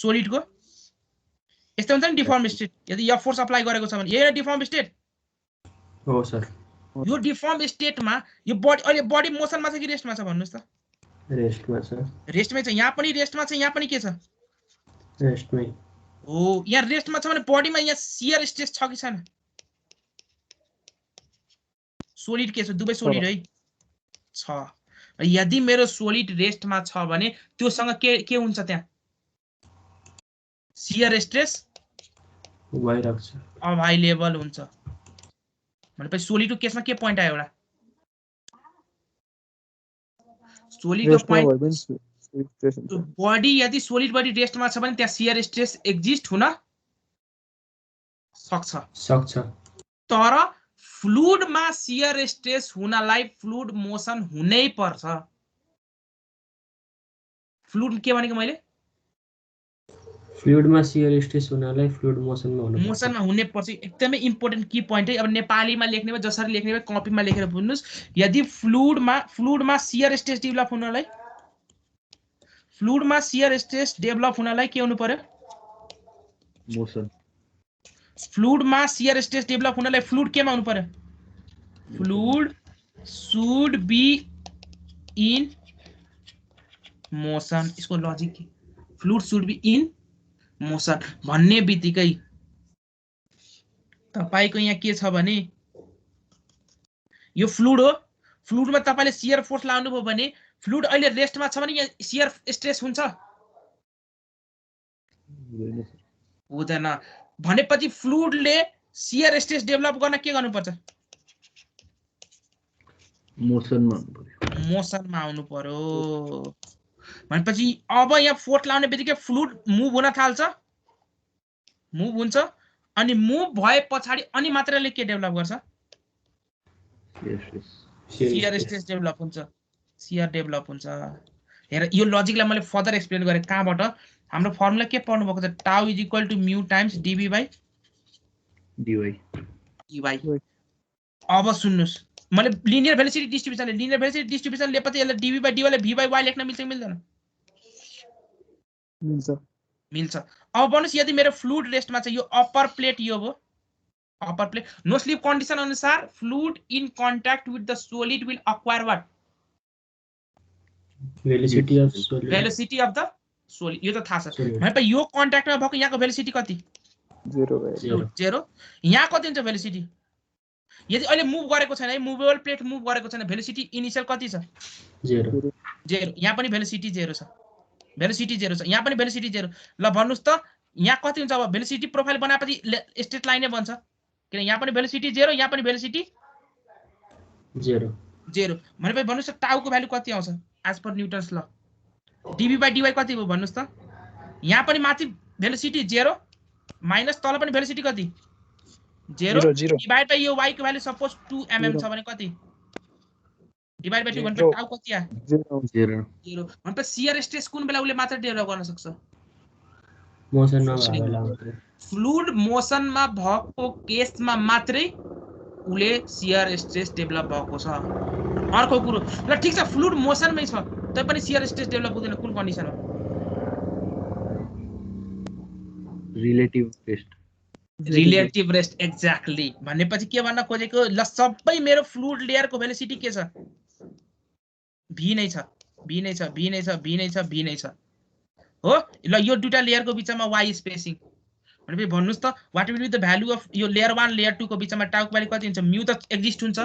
S2: सोलिडको? यस्तो हुन्छ नि डिफर्म स्टेट। यदि यो फोर्स अप्लाई गरेको छ भने यही डिफर्म स्टेट
S1: हो सर।
S2: यो डिफर्म स्टेटमा यो बडी अहिले बडी मोसनमा छ कि रेस्टमा छ भन्नुस् त?
S1: रेस्टमा छ।
S2: रेस्टमै छ। यहाँ पनि रेस्टमा छ, यहाँ पनि के छ?
S1: रेस्टमै
S2: हो। यहाँ रेस्टमा छ भने बडीमा यहाँ शियर स्ट्रेस छ कि छैन? सोलिड के छ? दुवै सोलिड है छ। यदि मेरो सोलिड रेस्टमा छ भने त्योसँग के हुन्छ? त्यहाँ शियर स्ट्रेस
S1: भइरहेको छ,
S2: अभाइलेबल हुन्छ। भनेपछि सोलिडको केसमा के पोइन्ट आयो? एउटा सोलिडको पोइन्ट बडी यदि सोलिड बडी रेस्टमा छ भने त्यहाँ शियर स्ट्रेस एक्जिस्ट हुन सक्छ। तर फ्लुइडमा शियर स्ट्रेस हुनलाई फ्लुइड मोसन हुनै पर्छ। फ्लुइड के भनेको मैले?
S1: फ्लुइडमा शियर स्ट्रेस हुनलाई फ्लुइड मोसनमा
S2: हुनै पर्छ। एकदमै इम्पोर्टेन्ट की पोइन्ट है। अब नेपालीमा लेख्ने भए जसरी लेख्ने भए कपीमा लेखेर बुझ्नुस्। यदि फ्लुइडमा शियर स्ट्रेस डेभलप हुनलाई के हुनु पर्यो?
S5: मोसन।
S2: फ्लुइडमा शियर स्ट्रेस डेभलप हुनलाई फ्लुइड केमा हुनु पर्यो? Fluid should be in motion. यसको लजिक के? Fluid should be in motion भन्ने बित्तिकै तपाईको यहाँ के छ भने यो फ्लुइड हो। फ्लुइडमा तपाईले शियर फोर्स लाउनु भयो भने फ्लुइड अहिले रेस्टमा छ भने यहाँ शियर स्ट्रेस हुन्छ? हुँदैन। भनेपछि फ्लुइडले शियर स्ट्रेस डेभलप गर्न के गर्नुपर्छ? मोसनमा आउनु पर्यो। भनेपछि अब यहाँ फोर्स लाउने बित्तिकै फ्लुइड मुभ हुन थाल्छ, मुभ हुन्छ अनि मुभ भए पछाडि अनि मात्रले के डेभलप गर्छ? शियर स्ट्रेस डेभलप हुन्छ। शियर डेभलप हुन्छ। हेर यो लजिकलाई मैले फर्दर एक्सप्लेन गरेँ। कहाँबाट? हाम्रो फर्मुला के पढ्नु भएको छ? Tau is equal to mu times dv by dy. अब सुन्नुस्, मैले लिनियर भेलोसिटी डिस्ट्रिब्युसन लेपछि यसलाई डीबी बाई डीवाई लाई भी बाई वाई लेख्न मिल्छ कि मिल्दैन? मिल्छ। अब भन्नुस् यदि मेरो फ्लुइड रेस्टमा छ, यो अप्पर प्लेट यो हो upper plate, no slip condition अनुसार fluid in contact with the solid will acquire what?
S1: Velocity of
S2: the solid. यो त थाहा छ। भनेपछि यो कन्ट्याक्टमा भएको यहाँको भेलोसिटी कति? 0। यहाँ कति हुन्छ भेलोसिटी? यदि अहिले मुभ गरेको छैन है, मुभेबल प्लेट मुभ गरेको छैन, भेलोसिटी इनिशियल कति छ?
S1: 0।
S2: यहाँ पनि भेलोसिटी 0 छ। यहाँ पनि भेलोसिटी 0। ल भन्नुस् त यहाँ कति हुन्छ? अब भेलोसिटी प्रोफाइल बनाएपछि स्ट्रेट लाइनै बन्छ। किन यहाँ पनि भेलोसिटी 0, यहाँ पनि भेलोसिटी 0। भनेपछि भन्नुस् त टाउको भ्यालु कति आउँछ एज पर न्युटन्स ल? डीबी बाई डीवाई कति भयो भन्नुस् त? यहाँ पनि माथि भेलोसिटी 0 माइनस तल पनि भेलोसिटी कति? 0 डिवाइड बाइ यो y को भ्यालु सपोज 2 mm छ भने कति? डिवाइड बाइ 2 भनेपछि टाउ कति आयो? 0। भनेपछि शियर स्ट्रेस कुन बेला उले मात्र डेभलप गर्न सक्छ?
S1: मोसनमा भएको बेला मात्रै।
S2: फ्लुइड मोसनमा भएको केसमा मात्रै उले शियर स्ट्रेस डेभलप भएको छ। अर्को कुरो ल ठीक छ, फ्लुइड मोसनमै छ तै पनि शियर स्ट्रेस डेभलप हुँदैन कुन कन्डिसनमा? Relative rest exactly. भनेपछि के भन्न खोजेको? ल सबै मेरो फ्लुइड लेयरको भेलोसिटी के छ? भी नै छ हो। ल यो दुईटा लेयरको बीचमा y स्पेसिङ भनेपछि भन्नुस् त what will be the value of यो लेयर 1 लेयर 2 को बीचमा टाउको भ्यालु कति हुन्छ म्यू त एक्जिस्ट हुन्छ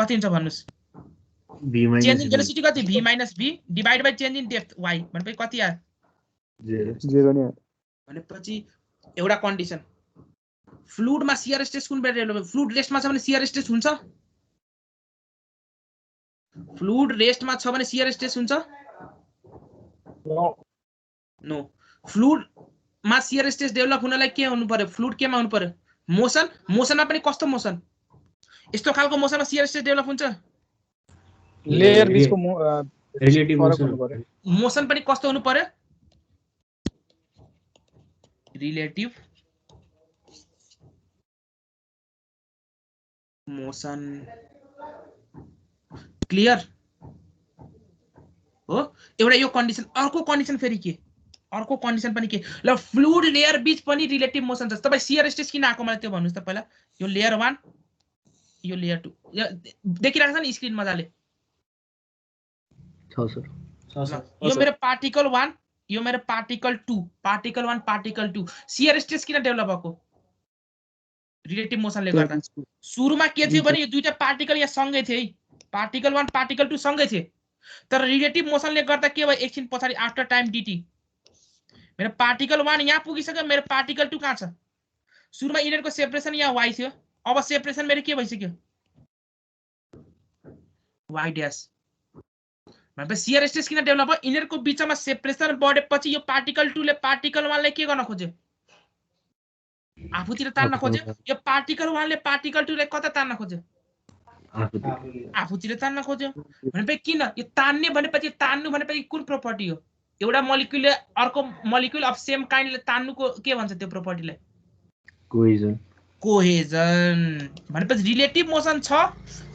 S2: कति हुन्छ भन्नुस् चेन्ज इन भेलोसिटी कति v - v divide by change in depth y भनेपछि कति आयो
S3: 0 नै
S2: भनेपछि एउटा कन्डिसन फ्लुइडमा शियर स्ट्रेस कुन बेला डेभलप फ्लुइड रेस्टमा छ भने शियर स्ट्रेस हुन्छ फ्लुइड रेस्टमा छ भने शियर स्ट्रेस हुन्छ नो फ्लुइडमा शियर स्ट्रेस डेभलप हुनलाई के हुनु पर्यो फ्लुइड केमा हुनु पर्यो मोसनमा पनि कस्तो मोसन यस्तो खालको मोसनमा शियर स्ट्रेस डेभलप हुन्छ
S6: लेयर बिचको
S1: रिलेटिभ
S2: मोसन पनि कस्तो हुनु पर्यो रिलेटिभ मोसन क्लियर हो एउटा यो कन्डिसन अर्को कन्डिसन फेरि के अर्को कन्डिसन पनि के ल फ्लुइड लेयर बीच पनि रिलेटिभ मोसन छ तपाई शियर स्ट्रेस किन आको मलाई त्यो भन्नुस् त पहिला यो लेयर 1 यो लेयर 2 देखिरहेको छ नि स्क्रिन मजाले
S5: छ सर
S2: यो मेरो पार्टिकल 1 यो मेरो particle 2 particle 1 particle 2 shear stress किन डेभलप भएको रिलेटिभ मोसनले गर्दा सुरुमा के थियो भने यो दुईटा पार्टिकल यहाँ सँगै थिए है पार्टिकल 1 पार्टिकल 2 सँगै थिए तर रिलेटिभ मोसनले गर्दा के भयो एकछिन पछाडी आफ्टर टाइम dt मेरो पार्टिकल 1 यहाँ पुगिसक्यो मेरो पार्टिकल 2 कहाँ छ सुरुमा यिनीहरुको सेपरेसन यहाँ y थियो अब सेपरेसन मेरो के भइसक्यो y ड्याश भनेपछि शियर स्ट्रेस किन डेभलप भयो यिनीहरुको बीचमा सेपरेसन बढेपछि यो पार्टिकल 2 ले पार्टिकल 1 लाई के गर्न खोज्यो आफूतिर तान्न खोज्यो यो पार्टिकल 1 ले पार्टिकल 2 लाई कता तान्न खोज्यो आफूतिर तान्न खोज्यो भनेपछि किन यो तान्ने भनेपछि तान्नु भनेपछि कुन प्रोपर्टी हो एउटा मोलिक्युलले अर्को मोलिक्युल अफ सेम काइन्डले तान्नुको के भन्छ त्यो प्रोपर्टीलाई कोहेजन भनेपछि रिलेटिभ मोसन छ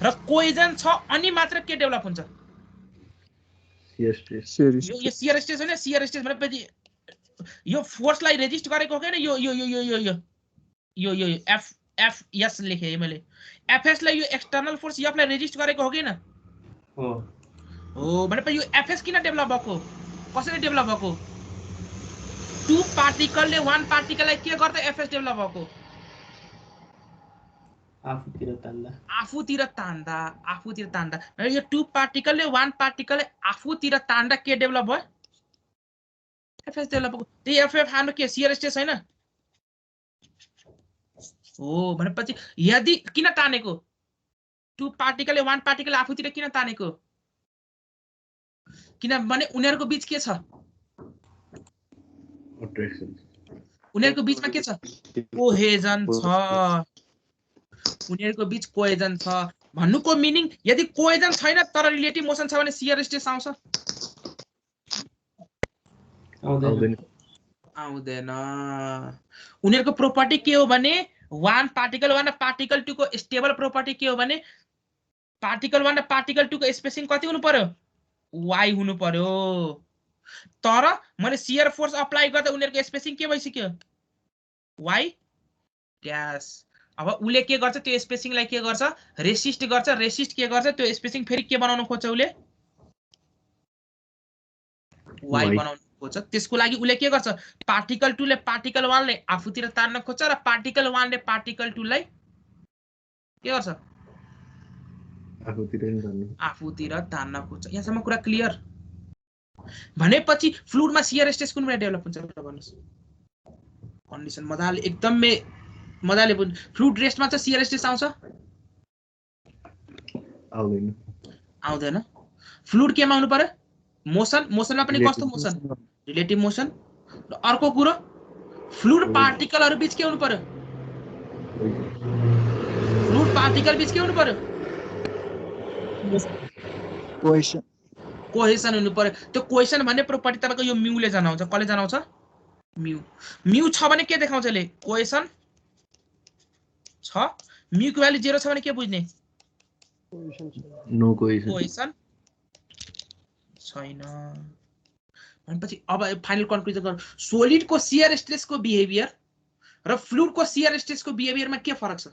S2: र कोहेजन छ अनि मात्र के डेभलप हुन्छ
S3: शियर स्ट्रेस
S2: यो शियर स्ट्रेस हैन शियर स्ट्रेस भनेपछि यो फोर्सलाई रेजिस्ट गरेको हो हैन यो यो यो यो यो यो यो एफ एफ एस लेखे मैले एफएस लाई यो एक्सटर्नल फोर्स एफ लाई रेजिस्ट गरेको हो कि हैन हो भनेपछि यो एफएस किन डेभलप भएको कसरी डेभलप भएको टु पार्टिकलले वन पार्टिकललाई के गर्दा एफएस डेभलप भएको आफूतिर तान्दा यो टु पार्टिकलले वन पार्टिकलले आफूतिर तान्दा के डेभलप भयो एफएस डेभलप भएको त्यही एफएफ हाम्रो के शियर स्ट्रेस हैन हो भनेपछि यदि किन तानेको टु पार्टिकलले वन पार्टिकल आफूतिर किन तानेको किनभने उनीहरुको बीच के छ उनीहरुको बीचमा के छ कोहेजन छ उनीहरुको बीच कोहेजन छ भन्नुको मिनिङ यदि कोहेजन छैन तर रिलेटिभ मोसन छ भने शियर स्ट्रेस आउँछ आउँदैन उनीहरुको प्रोपर्टी के हो भने वन पार्टिकल 1 र पार्टिकल 2 को स्टेबल प्रोपर्टी के हो भने पार्टिकल 1 र पार्टिकल 2 को स्पेसिङ कति हुनु पर्यो y हुनु पर्यो तर मैले शियर फोर्स अप्लाई गर्दा उनीहरुको स्पेसिङ के भइसक्यो y ड्याश अब उले के गर्छ त्यो स्पेसिङलाई के गर्छ रेसिस्ट के गर्छ त्यो स्पेसिङ फेरि के बनाउन खोज्छ उले y बनाउन खोज्छ त्यसको लागि उले के गर्छ पार्टिकल 2 ले पार्टिकल 1 ले आफूतिर तान्न खोज्छ र पार्टिकल 1 ले पार्टिकल 2 लाई के गर्छ आफूतिर तान्न खोज्छ यहाँसम्म कुरा क्लियर भनेपछि फ्लुइडमा शियर स्ट्रेस कुन बेला डेभलप हुन्छ भन्नुस् कन्डिसन मजाले एकदम मजाले बुझ्नु फ्लुइड रेस्टमा चाहिँ शियर स्ट्रेस आउँछ आउँदैन फ्लुइड केमा आउनु पर्यो मोसनमा पनि कस्तो मोसन रिलेटिभ मोसन र अर्को कुरा फ्लुइड पार्टिकलहरु बीच के हुनु पर्यो फ्लुइड पार्टिकल बीच के हुनु पर्यो कोहेसन हुनु पर्यो त्यो कोहेसन भन्ने प्रोपर्टी तपाईको यो म्यू ले जनाउँछ कसले जनाउँछ म्यू छ भने के देखाउँछ ले कोहेसन छ म्यू को भ्यालु 0 छ भने के बुझ्ने
S5: नो कोहेसन
S2: छैन भनेपछि अब फाइनल कन्क्लुजन गर सोलिड को शियर स्ट्रेस को बिहेभियर र फ्लुइड को शियर स्ट्रेस को बिहेभियर मा के फरक छ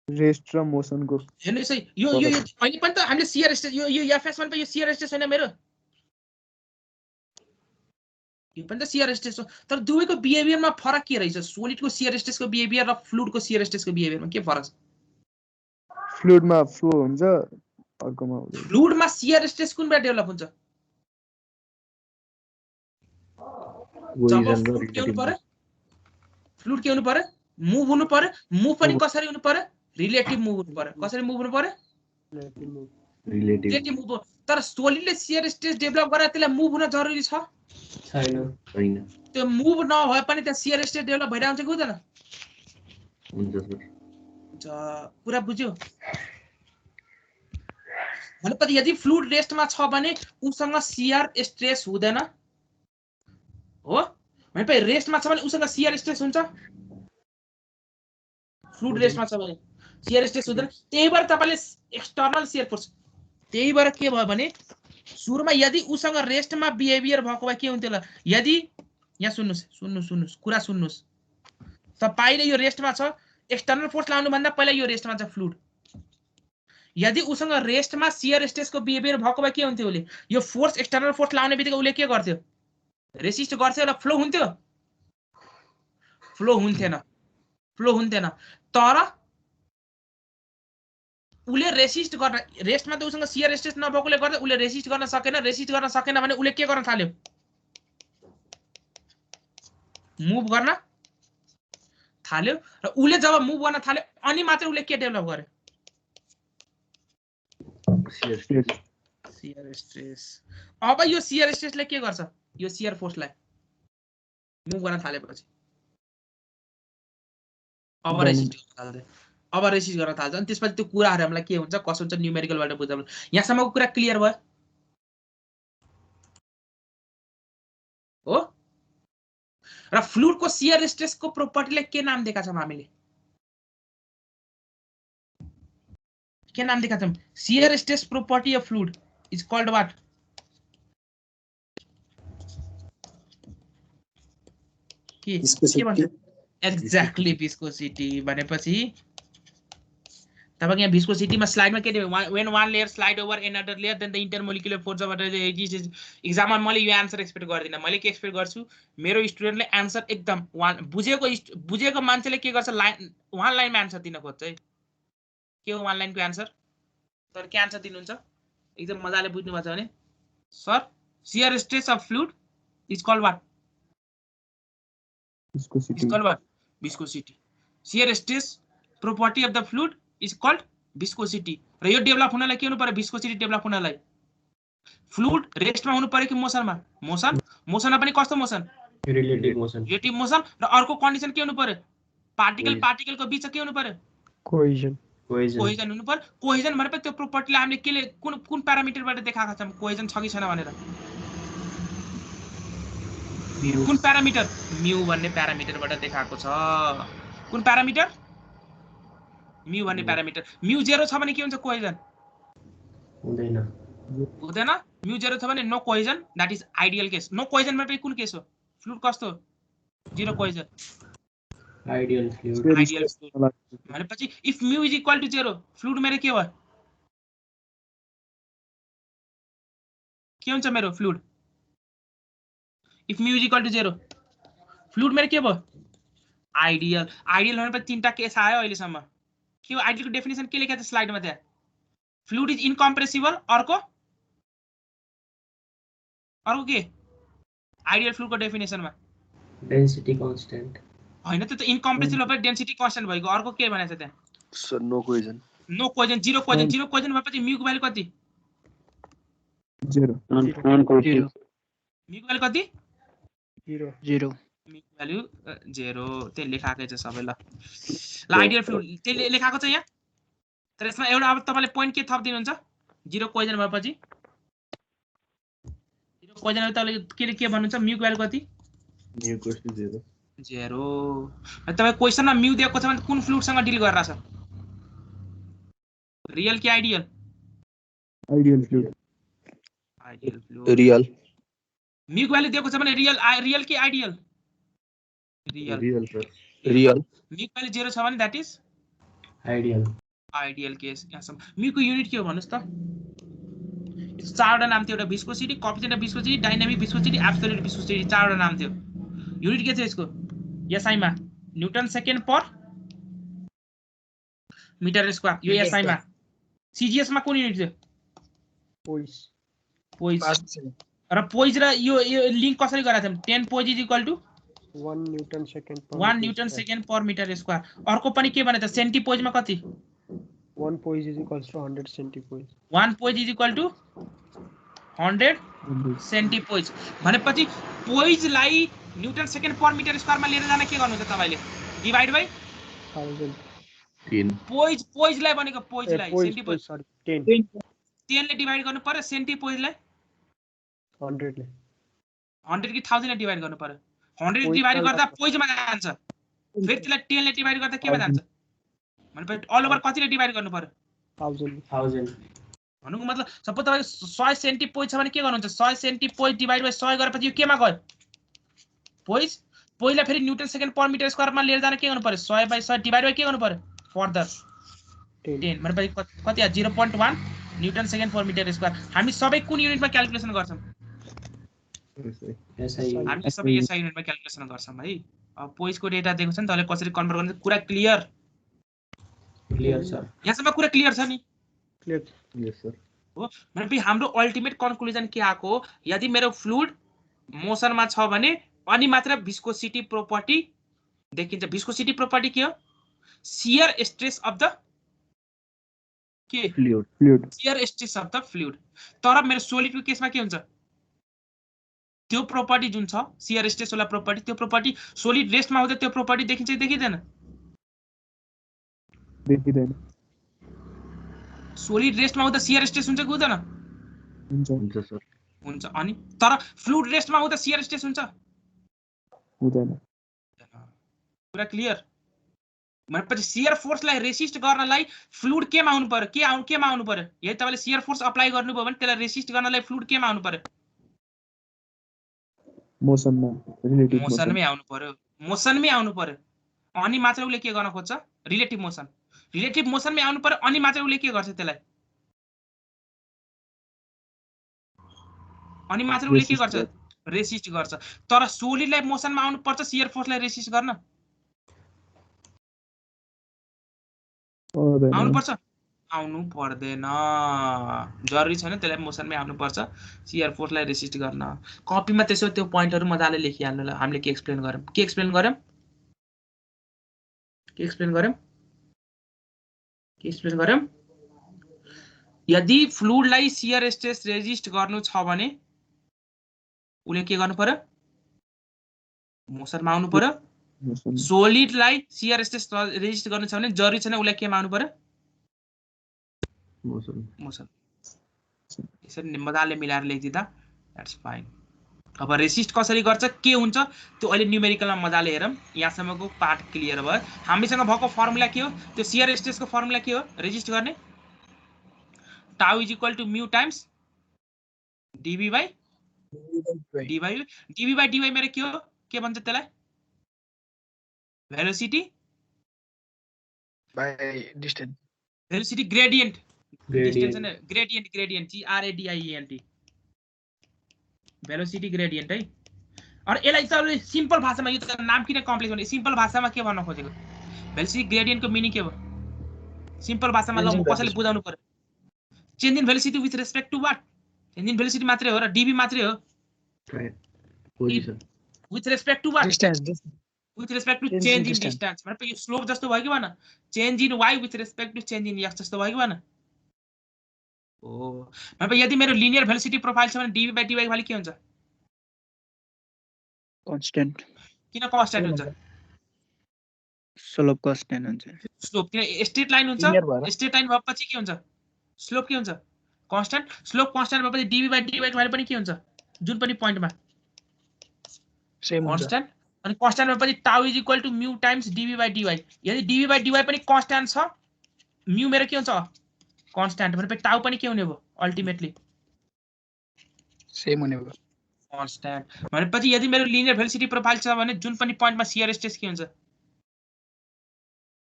S3: रेस्ट र मोसन को
S2: हेर्नुस् है यो अहिले पनि त हामीले शियर स्ट्रेस यो एफएस मा पनि यो शियर स्ट्रेस हैन मेरो यो पनि त शियर स्ट्रेस हो तर दुवैको बिहेभियरमा फरक के रहेछ सोलिडको शियर स्ट्रेसको बिहेभियर र फ्लुइडको शियर स्ट्रेसको बिहेभियरमा के फरक छ
S3: फ्लुइडमा फ्लो हुन्छ अर्कोमा हुँदैन
S2: फ्लुइडमा शियर स्ट्रेस कुनबाट डेभलप हुन्छ जब फ्लुइड के हुनु पर्यो फ्लुइड के हुनु पर्यो मुभ हुनु पर्यो मुभ पनि कसरी हुनु पर्यो रिलेटिभ मुभ हुनु पर्यो कसरी मुभ हुनु पर्यो रिलेटिभ मुभ तर सोलिडले शियर स्ट्रेस डेभलप गरेर त्यसलाई मुभ हुन जरुरी छ
S5: छैन
S2: त्यो मुभ नभए पनि त्यहाँ शियर स्ट्रेस डेभलप भइरहेको हुन्छ कि हुँदैन
S5: हुन्छ सर
S2: कुरा बुझ्यो भनेपछि यदि फ्लुइड रेस्टमा छ भने उसँग शियर स्ट्रेस हुँदैन हो भनेपछि रेस्टमा छ भने उसँग शियर स्ट्रेस हुन्छ फ्लुइड रेस्टमा छ भने शियर स्ट्रेस हुँदैन त्यही भएर तपाईले एक्सटर्नल शियर फोर्स त्यही भएर के भयो भने सुरुमा यदि उसँग रेस्टमा बिहेभियर भएको भए के हुन्थ्यो ल यदि यहाँ सुन्नुस् कुरा सुन्नुस् तपाईले यो रेस्टमा छ एक्सटर्नल फोर्स लाउनु भन्दा पहिला यो रेस्टमा छ फ्लुइड यदि उसँग रेस्टमा शियर स्ट्रेसको बिहेभियर भएको भए के हुन्थ्यो उले यो फोर्स एक्सटर्नल फोर्स लाउने बित्तिकै उले के गर्थ्यो रेसिस्ट गर्थ्यो र फ्लो हुन्थ्यो फ्लो हुन्थेन तर उले रेसिस्ट गर्न रेस्टमा त उसँग शियर स्ट्रेस नभएकोले गर्दा उले रेसिस्ट गर्न सकेन भने उले के गर्न थाल्यो मुभ गर्न थाल्यो र उले जब मुभ गर्न थाल्यो अनि मात्र उले के डेभलप गर्यो शियर स्ट्रेस अब यो शियर स्ट्रेसले के गर्छ यो शियर फोर्सलाई मुभ गर्न थालेपछि अब रेसिस्ट गर्न थाल्छ अनि त्यसपछि त्यो कुराहरु हामीलाई के हुन्छ कसो हुन्छ न्यूमेरिकलबाट बुझ्दा यहाँसम्मको कुरा क्लियर भयो हो र फ्लुइडको शियर स्ट्रेसको प्रोपर्टीलाई के नाम दिएका छौं हामीले के नाम दिएका छौं shear stress property of fluid is called what के भन्छ एक्ज्याक्टली विस्कोसिटी भनेपछि तपाईको यहाँ विस्कोसिटीमा स्लाइडमा के दियो when one layer slide over another layer then the intermolecular force of एक्जाममा मैले यो आन्सर एक्सपेक्ट गर्दिन मैले के एक्सपेक्ट गर्छु मेरो स्टुडेन्टले आन्सर एकदम बुझेको मान्छेले के गर्छ वन लाइनमा आन्सर दिन खोज्छ है के हो वन लाइनको आन्सर तर के आन्सर दिनुहुन्छ एकदम मजाले बुझ्नु भएको छ भने sir shear stress of fluid is called what viscosity shear stress property of the fluid is called viscosity र यो डेभलप हुनलाई के हुनु पर्यो viscosity डेभलप हुनलाई फ्लुइड रेस्टमा हुनु पर्यो कि मोसनमा मोसनमा पनि कस्तो मोसन रिलेटिभ मोसन र अर्को कन्डिसन के हुनु पर्यो पार्टिकलको बीच के हुनु पर्यो कोहेजन हुनु पर्यो कोहेजन भनेपछि त्यो प्रोपर्टीलाई हामीले केले कुन प्यारामिटरबाट देखाएका छौं कोहेजन छ कि छैन भनेर कुन प्यारामिटर म्यू भन्ने प्यारामिटरबाट देखाएको छ कुन प्यारामिटर म्यू भन्ने प्यारामिटर म्यू 0 छ भने के हुन्छ कोहेजन हुँदैन म्यू 0 छ भने no cohesion that is ideal case no cohesion भनेपछि कुन केस हो फ्लुइड कस्तो 0 कोहेजन आइडियल फ्लुइड भनेपछि if mu is equal to 0 fluid मेरो के हो के हुन्छ मेरो fluid if mu is equal to 0 fluid मेरो के भयो आइडियल भनेपछि तीनटा केस आयो अहिले सम्म के हो आइडियलको डेफिनेसन के लेखेको छ स्लाइडमा त्यहाँ फ्लुइड इज इनकम्प्रेसिबल अर्को के आइडियल फ्लुइडको डेफिनेसनमा डेन्सिटी कान्स्टेन्ट हैन त्यो त इनकम्प्रेसिबल भए डेन्सिटी कान्स्टेन्ट भएको अर्को के भनेछ त्यहाँ
S4: सर नो कोहेजन
S2: 0 कोहेजन भएपछि म्यू को भ्यालु कति
S3: 0
S2: म्यू को भ्यालु कति
S6: 0
S2: भ्यालु 0 त्यही लेखाकै छ सबै ल आइडियल फ्लुइड त्यही लेखाको छ यहाँ तर यसमा एउटा अब तपाईले प्वाइन्ट के थप दिनुहुन्छ 0 कोहेजन भएपछि 0 कोहेजन तपाईले के भन्नुहुन्छ म्यू को भ्यालु कति
S5: म्यू को 0
S2: तपाई क्वेशनमा म्यू दिएको छ भने कुन फ्लुइडसँग डिल गरिरा छ रियल कि आइडियल
S3: फ्लुइड
S4: रियल
S2: म्यू को भ्यालु दिएको छ भने रियल कि ideal
S5: real sir
S4: real
S2: mu को भ्यालु 0 छ भने दैट इज आइडियल केस यहाँसम्म म्यू को युनिट के हो भन्नुस् त इट्स चारवटा नाम थियो, एउटा viscosity, coefficient of viscosity, dynamic viscosity, absolute viscosity, चारवटा नाम थियो। युनिट के छ यसको? एसआई मा newton second per metre square, यो एसआई मा। सीजीएस मा कुन युनिट थियो? पोइज र पोइज र यो लिंक कसरी गराएको थियौं? 10 poise is equal to
S6: 1 newton second per
S2: metre square. अर्को पनि के भने त सेन्टी पोइज मा कति?
S6: 1 poise is equals to 100 centipoise.
S2: 1 poise is equal to 100 centipoise भनेपछि पोइजलाई newton second per metre square मा लिएर जान के गर्नुहुन्छ तपाईले? Divide by
S5: 10।
S2: पोइजलाई भनेको पोइजलाई सेन्टी पोइज
S6: सरी 10
S2: ले डिवाइड गर्नु पर्यो, सेन्टी पोइजलाई
S6: 100 ले
S2: 100 कि 1000 ले डिवाइड गर्नु पर्यो। 100 डिवाइड गर्दा पोइजमा जान्छ, फेरि त्यसलाई 10 ले डिवाइड गर्दा केमा जान्छ? भनेपछि अल ओभर कतिले डिवाइड गर्नु पर्यो?
S1: 1000
S2: भन्नुको मतलब सपोज तपाईको 100 सेन्टी पोइज छ भने के गर्नुहुन्छ? 100 सेन्टी पोइज डिवाइड बाइ 100 गरेपछि यो केमा गयो? पोइजलाई फेरि न्यूटन सेकेन्ड पर मिटर स्क्वायरमा लिएर जान के गर्नु पर्यो? 100 बाइ 100 डिवाइड बाइ के गर्नु पर्यो? फर्दर 10 भनेपछि कति आ 0.1 newton second per metre square. हामी सबै कुन युनिटमा क्याल्कुलेसन गर्छौं? हामी सबै एसआई युनिटमा क्याल्कुलेसन गर्छौं है। अब पोइजको डेटा दिएको छ नि, तपाईले कसरी कन्भर्ट गर्ने कुरा क्लियर सर। यहाँसम्म कुरा क्लियर छ नि?
S3: क्लियर
S5: सर
S2: हो। भनेपछि हाम्रो अल्टिमेट कन्क्लुजन के आको हो? यदि मेरो फ्लुइड मोसनमा छ भने अनि मात्र भिस्कोसिटी प्रोपर्टी देखिन्छ। भिस्कोसिटी प्रोपर्टी के हो? शियर स्ट्रेस अफ द के
S3: fluid
S2: shear stress of the fluid. तर मेरो सोलिडको केसमा के हुन्छ? त्यो प्रोपर्टी जुन छ शियर स्ट्रेस वाला प्रोपर्टी, त्यो प्रोपर्टी सोलिड रेस्टमा हुँदा त्यो प्रोपर्टी देखिन्छ कि देखिदैन?
S3: देखिदैन।
S2: सोलिड रेस्टमा हुँदा शियर स्ट्रेस हुन्छ कि हुँदैन?
S5: हुन्छ सर।
S2: हुन्छ। अनि तर फ्लुइड रेस्टमा हुँदा शियर स्ट्रेस हुन्छ?
S3: हुँदैन।
S2: पुरा क्लियर। भनेपछि शियर फोर्सलाई रेसिस्ट गर्नलाई फ्लुइड केमा आउनु पर्यो? केमा आउनु पर्यो? यदि तपाईले शियर फोर्स अप्लाई गर्नुभयो भने त्यसलाई रेसिस्ट गर्नलाई फ्लुइड केमा आउनु पर्यो? मोसनमै आउनु पर्यो। मोसनमै आउनु पर्यो अनि मात्र उले के गर्न खोज्छ? रिलेटिभ मोसनमै आउनु पर्यो अनि मात्र उले के गर्छ? त्यसलाई अनि मात्र उले के गर्छ? रेसिस्ट गर्छ। तर सोलिडलाई मोसनमा आउनु पर्छ शियर फोर्सलाई रेसिस्ट गर्न? आउनु पर्छ? आउनु पर्दैन, जरुरी छैन त्यसलाई मोसनमै आउनु पर्छ शियर फोर्सलाई रेसिस्ट गर्न। कपीमा त्यसो त्यो पोइन्टहरु मजाले लेखिहाल्नु ल। हामीले के एक्सप्लेन गर्यौं? यदि फ्लुइडलाई शियर स्ट्रेस रेजिस्ट गर्नु छ भने उले के गर्नु पर्यो? मोसनमा आउनु पर्यो। सोलिडलाई शियर स्ट्रेस रेजिस्ट गर्नु छ भने जरुरी छैन उले केमा आउनु पर्यो? मोसन। यसरी मजाले मिलाएर लेखिदिदा दैट्स फाइन। अब रेसिस्ट कसरी गर्छ के हुन्छ त्यो अहिले न्यूमेरिकलमा मजाले हेरौं। यहाँसम्मको पार्ट क्लियर भयो। हामीसँग भएको फर्मुला के हो? त्यो शियर स्ट्रेसको फर्मुला के हो? रेजिस्ट गर्ने tau is equal to mu times dB by dy मेरो के हो? के भन्छ त्यसलाई? Velocity
S6: by distance.
S2: Velocity gradient. Distance हैन, ग्रेडियन्ट GRADIENT भेलोसिटी ग्रेडियन्ट है। अनि यसलाई चाहिँ सिम्पल भाषामा, यो त नाम किन कम्प्लेक्स भने सिम्पल भाषामा के भन्न खोजेको? भेलोसिटी ग्रेडियन्टको मिनिङ के हो? सिम्पल भाषामा ल कसैले बुझाउनु पर्यो। Change in velocity with respect to what? Change in velocity मात्रै हो र डीबी मात्रै हो?
S5: Position.
S2: With respect to what?
S6: Distance.
S2: With respect to change in distance. मतलब यो स्लोप जस्तो भयो कि भएन? Change in y with respect to change in x जस्तो भयो कि भएन? ओ मतलब यदि मेरो लिनियर भेलोसिटी प्रोफाइल छ भने डीबी बाइ dy वाली के हुन्छ?
S6: कांस्टेंट।
S2: किन कांस्टेंट हुन्छ?
S6: स्लोप कांस्टेंट हुन्छ।
S2: स्लोप किन स्ट्रेट लाइन हुन्छ? स्ट्रेट लाइन भएपछि के हुन्छ? स्लोप के हुन्छ? कांस्टेंट। स्लोप कांस्टेंट भएपछि डीबी बाइ dy वाली पनि के हुन्छ? जुन पनि पोइन्टमा
S6: सेम हुन्छ।
S2: कांस्टेंट। अनि कांस्टेंट भएपछि tau is equal to mu times dB by dy। यदि डीबी बाइ dy पनि कांस्टेंट छ, म्यू मेरो के हुन्छ? कांस्टेंट। भनेपछि टाउ पनि के हुने भयो? अल्टिमेटली
S6: सेम हुने भयो।
S2: कांस्टेंट। भनेपछि यदि मेरो लिनियर भेलोसिटी प्रोफाइल छ भने जुन पनि पोइन्टमा शियर स्ट्रेस के हुन्छ?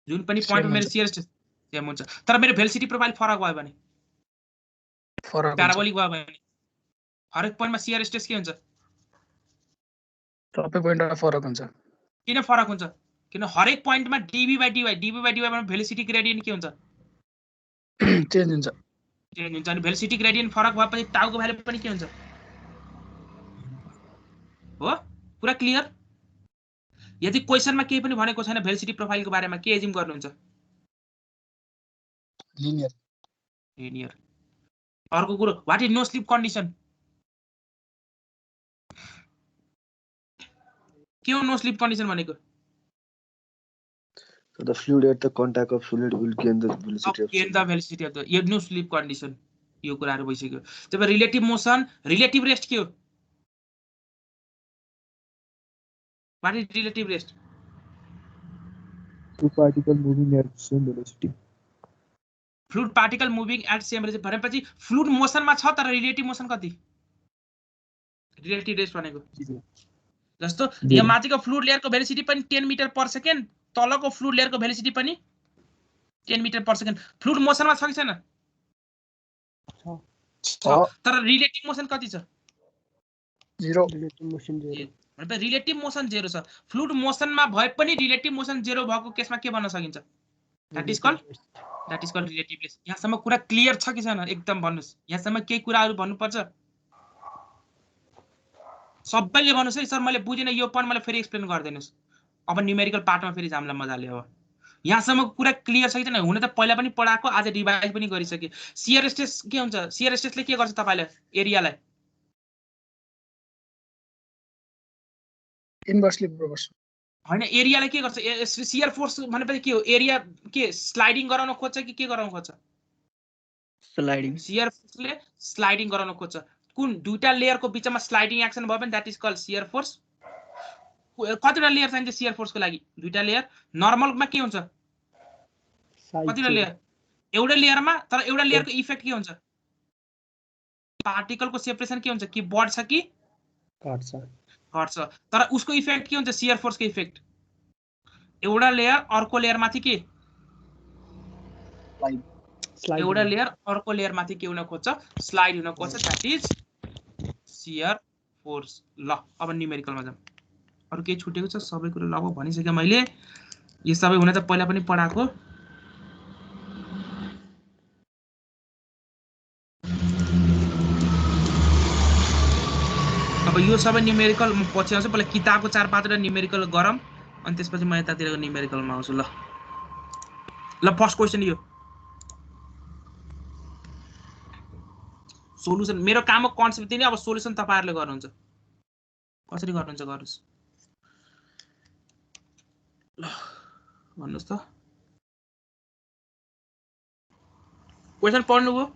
S2: जुन पनि पोइन्टमा मेरो शियर स्ट्रेस सेम हुन्छ। तर मेरो भेलोसिटी प्रोफाइल फरक भयो भने
S6: फरक हुन्छ
S2: प्याराबोलिक भयो भने हरेक पोइन्टमा शियर स्ट्रेस के हुन्छ
S6: सबै पोइन्टमा फरक हुन्छ
S2: किन फरक हुन्छ किन हरेक पोइन्टमा dv/dy मा भेलोसिटी ग्रेडियन्ट के हुन्छ
S6: चेन्ज हुन्छ
S2: चेन्ज हुन्छ अनि भेलोसिटी ग्रेडियन्ट फरक भएपछि टाउको भ्यालु पनि के हुन्छ हो पुरा क्लियर यदि क्वेशनमा केही पनि भनेको छैन भेलोसिटी प्रोफाइलको बारेमा के एज्युम गर्नुहुन्छ
S6: लिनियर
S2: लिनियर अर्को कुरो what is no slip condition के हो नो स्लिप कन्डिसन भनेको
S4: So the fluid at the contact of solid will gain the velocity of
S2: gain the velocity of the यो नो स्लिप कन्डिसन यो कुराहरु भइसक्यो जब रिलेटिभ मोसन रिलेटिभ रेस्ट के हो what is relative rest
S3: two particle moving at same velocity
S2: fluid particle moving at same rate भनेपछि fluid मोसनमा छ तर रिलेटिभ मोसन कति रिलेटिभ रेस्ट भनेको जस्तो यहाँ माथिको फ्लुइड लेयरको भेलोसिटी पनि 10 मिटर पर सेकेन्ड तलको फ्लुइड लेयरको भेलोसिटी पनि 10 मिटर पर सेकेन्ड फ्लुइड मोसनमा छ कि छैन तर रिलेटिभ मोसन कति छ
S6: 0
S1: रिलेटिभ मोसन 0
S2: भनेपछि रिलेटिभ मोसन 0 छ फ्लुइड मोसनमा भए पनि रिलेटिभ मोसन 0 भएको केसमा के भन्न सकिन्छ दैट इज कॉल्ड रिलेटिभनेस यहाँसम्म कुरा क्लियर छ कि छैन एकदम भन्नुस् यहाँसम्म केही कुराहरु भन्नुपर्छ सबैले भन्नुस् है सर मैले बुझिन यो पनि मलाई फेरि एक्सप्लेन गर्दिनुस् अब न्यूमेरिकल पार्टमा फेरि जामला मजाले अब यहाँसम्म कुरा क्लियर छ कि छैन हुन त पहिला पनि पढाएको आज रिभाइज पनि गरिसके शियर स्ट्रेस के हुन्छ शियर स्ट्रेसले के गर्छ तपाईलाई एरियालाई
S6: इन्भर्सली प्रोपोर्सनल
S2: हैन एरियालाई के गर्छ शियर फोर्स भनेपछि के हो एरिया के स्लाइडिङ गराउन खोज्छ कि के गराउन खोज्छ
S6: स्लाइडिङ
S2: शियर फोर्सले स्लाइडिङ गराउन खोज्छ कुन दुईटा लेयरको बीचमा स्लाइडिङ एक्सन भयो भने that is called shear force कतिवटा लेयर चाहिन्छ शियर फोर्सको लागि दुईटा लेयर नर्मलमा के हुन्छ कतिवटा लेयर एउटा लेयरमा तर एउटा लेयरको इफेक्ट के हुन्छ पार्टिकलको सेपरेसन के हुन्छ कि बढ्छ कि घट्छ तर उसको इफेक्ट के हुन्छ शियर फोर्सको इफेक्ट एउटा लेयर अर्को लेयर माथि के एउटा लेयर अर्को लेयर माथि के हुन खोज्छ स्लाइड हुन खोज्छ दैट इज शियर फोर्स ल अब न्यूमेरिकलमा जाम अरु के छुटेको छ सबै कुरा लगभग भनिसके मैले यो सबै हुन त पहिला पनि पढाएको अब यो सबै न्यूमेरिकल म पछि आउँछु पहिला किताबको 4-5 वटा न्यूमेरिकल गरम अनि त्यसपछि म यतातिरको न्यूमेरिकलमा आउँछु ल फर्स्ट क्वेशन यो सोलुसन मेरो कामको कन्सेप्ट दिने अब सोलुसन तपाईहरुले गर्नुहुन्छ कसरी गर्नुहुन्छ गर्नुस् ल भन्नुस् त क्वेशन पढ्नुभयो